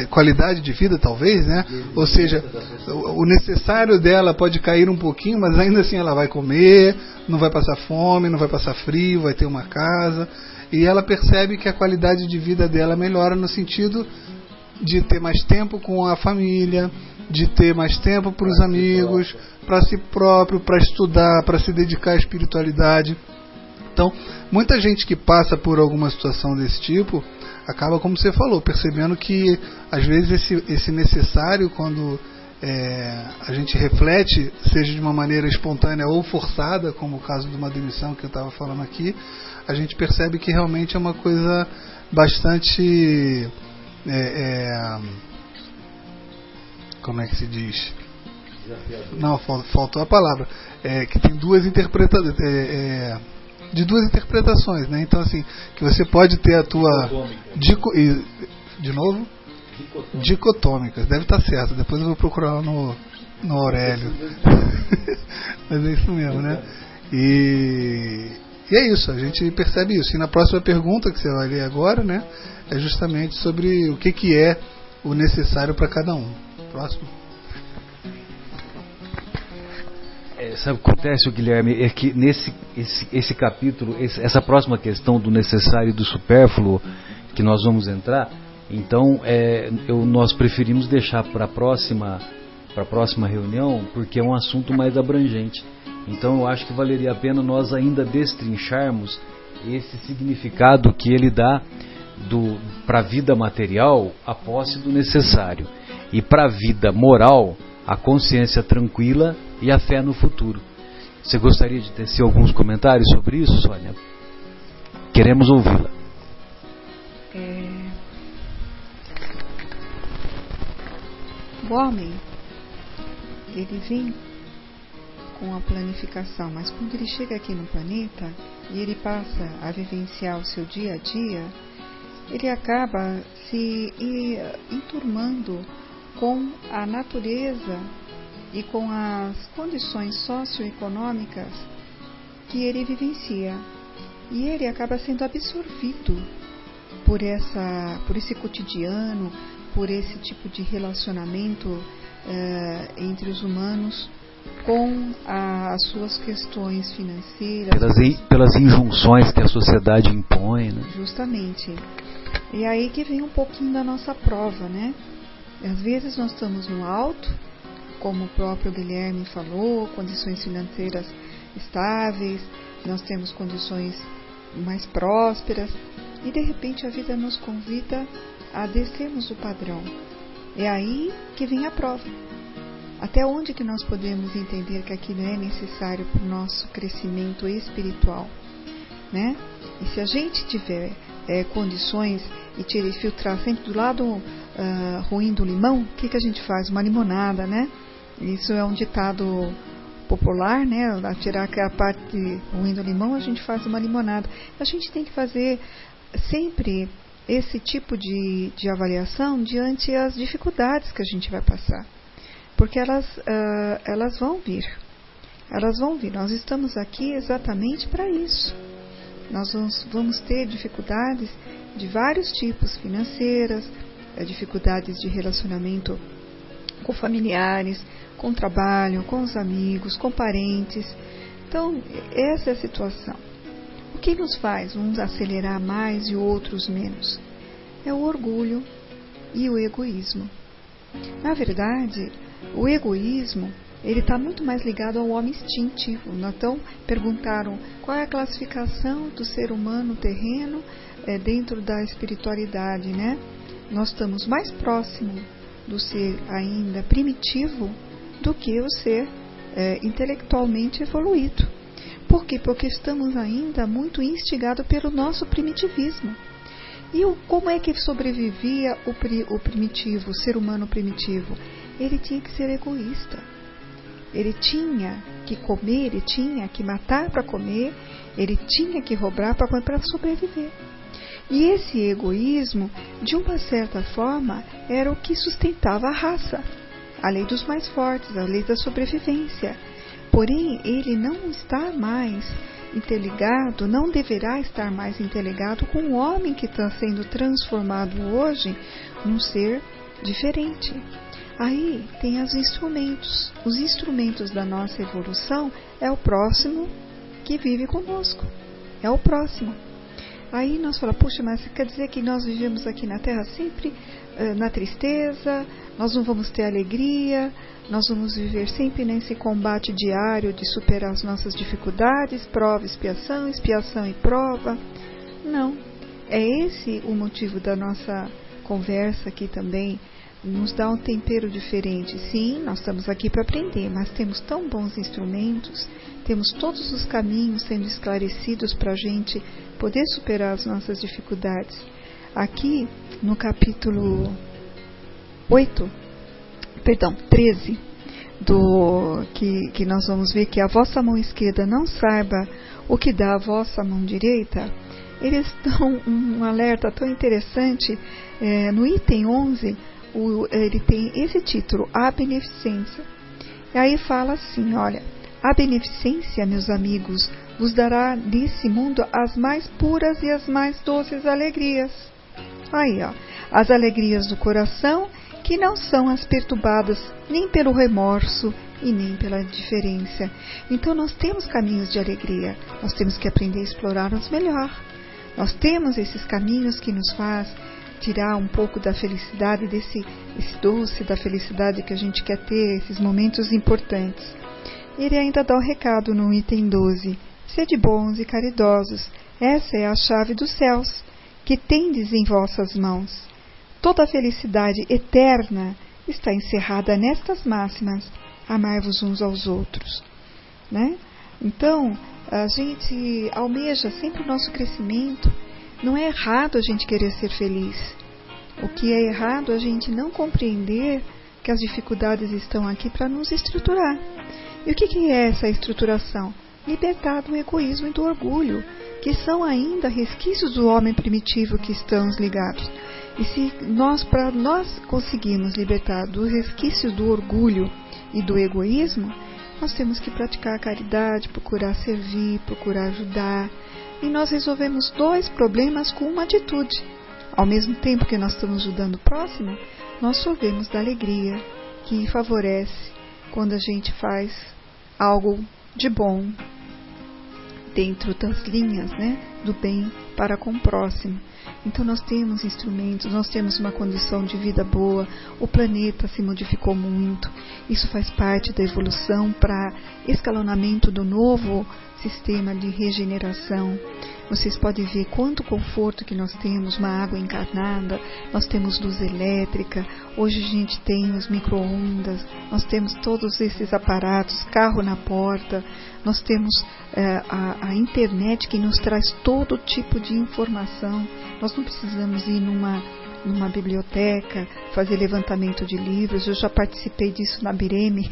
qualidade de vida, talvez, né? Ou seja, o necessário dela pode cair um pouquinho, mas ainda assim ela vai comer, não vai passar fome, não vai passar frio, vai ter uma casa, e ela percebe que a qualidade de vida dela melhora no sentido de ter mais tempo com a família, de ter mais tempo para os amigos, para si próprio, para estudar, para se dedicar à espiritualidade. Então, muita gente que passa por alguma situação desse tipo acaba, como você falou, percebendo que às vezes esse necessário, quando a gente reflete, seja de uma maneira espontânea ou forçada, como o caso de uma demissão que eu estava falando aqui, a gente percebe que realmente é uma coisa bastante como é que se diz? Não, faltou a palavra. Que tem duas interpretações, de duas interpretações, né? Então, assim, que você pode ter a tua de novo? Dicotômicas. Deve estar certo. Depois eu vou procurar lá no Aurélio. Mas é isso mesmo, né? E é isso, a gente percebe isso. E na próxima pergunta que você vai ler agora, né, é justamente sobre o que é o necessário para cada um. Próximo. Sabe o que acontece, Guilherme? É que esse capítulo, essa próxima questão do necessário e do supérfluo que nós vamos entrar, então nós preferimos deixar para a próxima reunião, porque é um assunto mais abrangente. Então eu acho que valeria a pena nós ainda destrincharmos esse significado que ele dá para a vida material, a posse do necessário, e para a vida moral, a consciência tranquila e a fé no futuro. Você gostaria de tecer alguns comentários sobre isso, Sônia? Queremos ouvi-la. O homem, ele vem com a planificação, mas quando ele chega aqui no planeta e ele passa a vivenciar o seu dia a dia, ele acaba se enturmando com a natureza e com as condições socioeconômicas que ele vivencia. E ele acaba sendo absorvido por esse cotidiano, por esse tipo de relacionamento entre os humanos, com as suas questões financeiras. Pelas injunções que a sociedade impõe, né? Justamente. E aí que vem um pouquinho da nossa prova, né? Às vezes nós estamos no alto, como o próprio Guilherme falou, condições financeiras estáveis, nós temos condições mais prósperas, e de repente a vida nos convida a descermos o padrão. É aí que vem a prova. Até onde que nós podemos entender que aquilo é necessário para o nosso crescimento espiritual, né? E se a gente tiver condições e filtrar sempre do lado ruim do limão, o que a gente faz? Uma limonada, né? Isso é um ditado popular, né? A tirar a parte ruim do limão, a gente faz uma limonada. A gente tem que fazer sempre esse tipo de avaliação diante as dificuldades que a gente vai passar. Porque elas vão vir. Elas vão vir. Nós estamos aqui exatamente para isso. Nós vamos ter dificuldades de vários tipos, financeiras, dificuldades de relacionamento com familiares, com trabalho, com os amigos, com parentes. Então, essa é a situação. O que nos faz uns acelerar mais e outros menos? É o orgulho e o egoísmo. Na verdade, o egoísmo, ele está muito mais ligado ao homem instintivo. Então, perguntaram qual é a classificação do ser humano terreno dentro da espiritualidade, né? Nós estamos mais próximo do ser ainda primitivo do que o ser intelectualmente evoluído. Por quê? Porque estamos ainda muito instigados pelo nosso primitivismo. E como é que sobrevivia o primitivo, o ser humano primitivo? Ele tinha que ser egoísta. Ele tinha que comer, ele tinha que matar para comer, ele tinha que roubar para sobreviver. E esse egoísmo, de uma certa forma, era o que sustentava a raça. A lei dos mais fortes, a lei da sobrevivência. Porém, ele não está mais interligado, não deverá estar mais interligado com o homem que está sendo transformado hoje num ser diferente. Aí tem os instrumentos. Os instrumentos da nossa evolução é o próximo que vive conosco. É o próximo. Aí nós falamos, puxa, mas quer dizer que nós vivemos aqui na Terra sempre na tristeza, nós não vamos ter alegria, nós vamos viver sempre nesse combate diário de superar as nossas dificuldades, prova, expiação, expiação e prova. Não. É esse o motivo da nossa conversa aqui também, nos dá um tempero diferente. Sim, nós estamos aqui para aprender, mas temos tão bons instrumentos, temos todos os caminhos sendo esclarecidos para a gente poder superar as nossas dificuldades. Aqui no capítulo 13, que nós vamos ver que a vossa mão esquerda não saiba o que dá a vossa mão direita, eles dão um alerta tão interessante. No item 11, ele tem esse título, a beneficência. E aí fala assim, olha, a beneficência, meus amigos, vos dará nesse mundo as mais puras e as mais doces alegrias. Aí, ó, as alegrias do coração, que não são as perturbadas nem pelo remorso e nem pela indiferença. Então nós temos caminhos de alegria, nós temos que aprender a explorá-los melhor. Nós temos esses caminhos que nos faz tirar um pouco da felicidade, esse doce da felicidade que a gente quer ter, esses momentos importantes. Ele ainda dá o recado no item 12. Sede bons e caridosos, essa é a chave dos céus, que tendes em vossas mãos. Toda a felicidade eterna está encerrada nestas máximas, amai-vos uns aos outros. Né? Então, a gente almeja sempre o nosso crescimento. Não é errado a gente querer ser feliz. O que é errado é a gente não compreender que as dificuldades estão aqui para nos estruturar. E o que é essa estruturação? Libertar do egoísmo e do orgulho, que são ainda resquícios do homem primitivo que estamos ligados. E se para nós conseguirmos libertar dos resquícios do orgulho e do egoísmo, nós temos que praticar a caridade, procurar servir, procurar ajudar. E nós resolvemos dois problemas com uma atitude. Ao mesmo tempo que nós estamos ajudando o próximo, nós sorvemos da alegria que favorece quando a gente faz algo de bom dentro das linhas, né, do bem para com o próximo. Então nós temos instrumentos, nós temos uma condição de vida boa, o planeta se modificou muito, isso faz parte da evolução para escalonamento do novo sistema de regeneração. vocês podem ver quanto conforto que nós temos, uma água encarnada, nós temos luz elétrica, hoje a gente tem os micro-ondas, nós temos todos esses aparatos, carro na porta, nós temos a internet que nos traz todo tipo de informação. Nós não precisamos ir numa biblioteca, fazer levantamento de livros. Eu já participei disso na Bireme,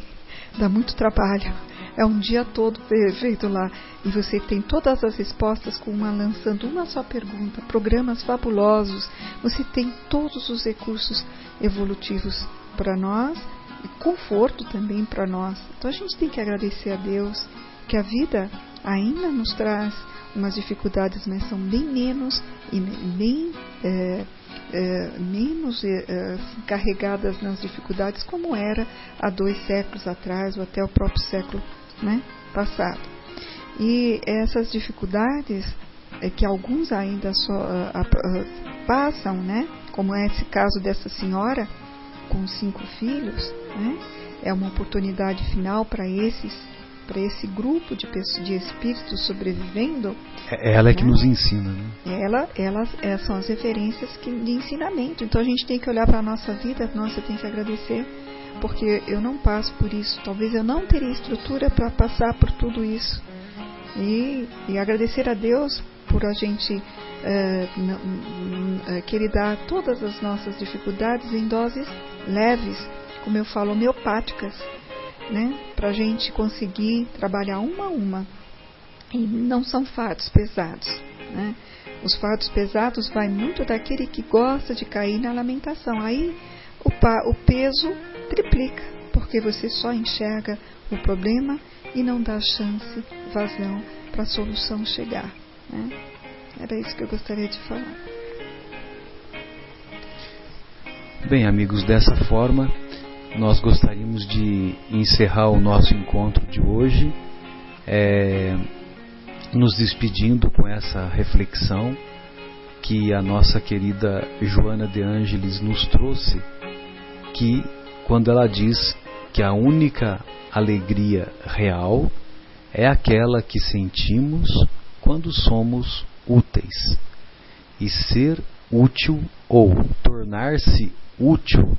dá muito trabalho. É um dia todo feito lá. E você tem todas as respostas lançando uma só pergunta. Programas fabulosos. Você tem todos os recursos evolutivos para nós. E conforto também para nós. Então a gente tem que agradecer a Deus que a vida ainda nos traz umas dificuldades, mas são bem menos e bem menos carregadas nas dificuldades como era há 2 séculos atrás ou até o próprio século, né, passado. E essas dificuldades que alguns ainda só passam, né, como é esse caso dessa senhora com 5 filhos, né, é uma oportunidade final para esse grupo de espíritos sobrevivendo. Ela é que nos ensina, né? Elas são as referências de ensinamento. Então a gente tem que olhar para a nossa vida, nossa, tem que agradecer, porque eu não passo por isso. Talvez eu não teria estrutura para passar por tudo isso. E agradecer a Deus por a gente querer dar todas as nossas dificuldades em doses leves, como eu falo, homeopáticas, né, para a gente conseguir trabalhar uma a uma. E não são fardos pesados, né? Os fardos pesados vai muito daquele que gosta de cair na lamentação. Aí o peso triplica, porque você só enxerga o problema e não dá chance, vazão para a solução chegar, né? Era isso que eu gostaria de falar. Bem, amigos, dessa forma nós gostaríamos de encerrar o nosso encontro de hoje, nos despedindo com essa reflexão que a nossa querida Joana de Ângeles nos trouxe, que quando ela diz que a única alegria real é aquela que sentimos quando somos úteis. E ser útil ou tornar-se útil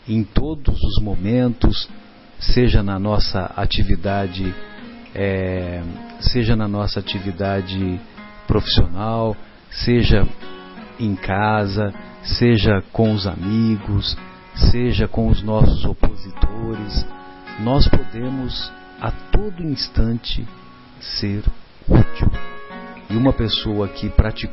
em todos os momentos, seja na nossa atividade profissional, seja em casa, seja com os amigos, seja com os nossos opositores, nós podemos a todo instante ser útil. E uma pessoa que praticou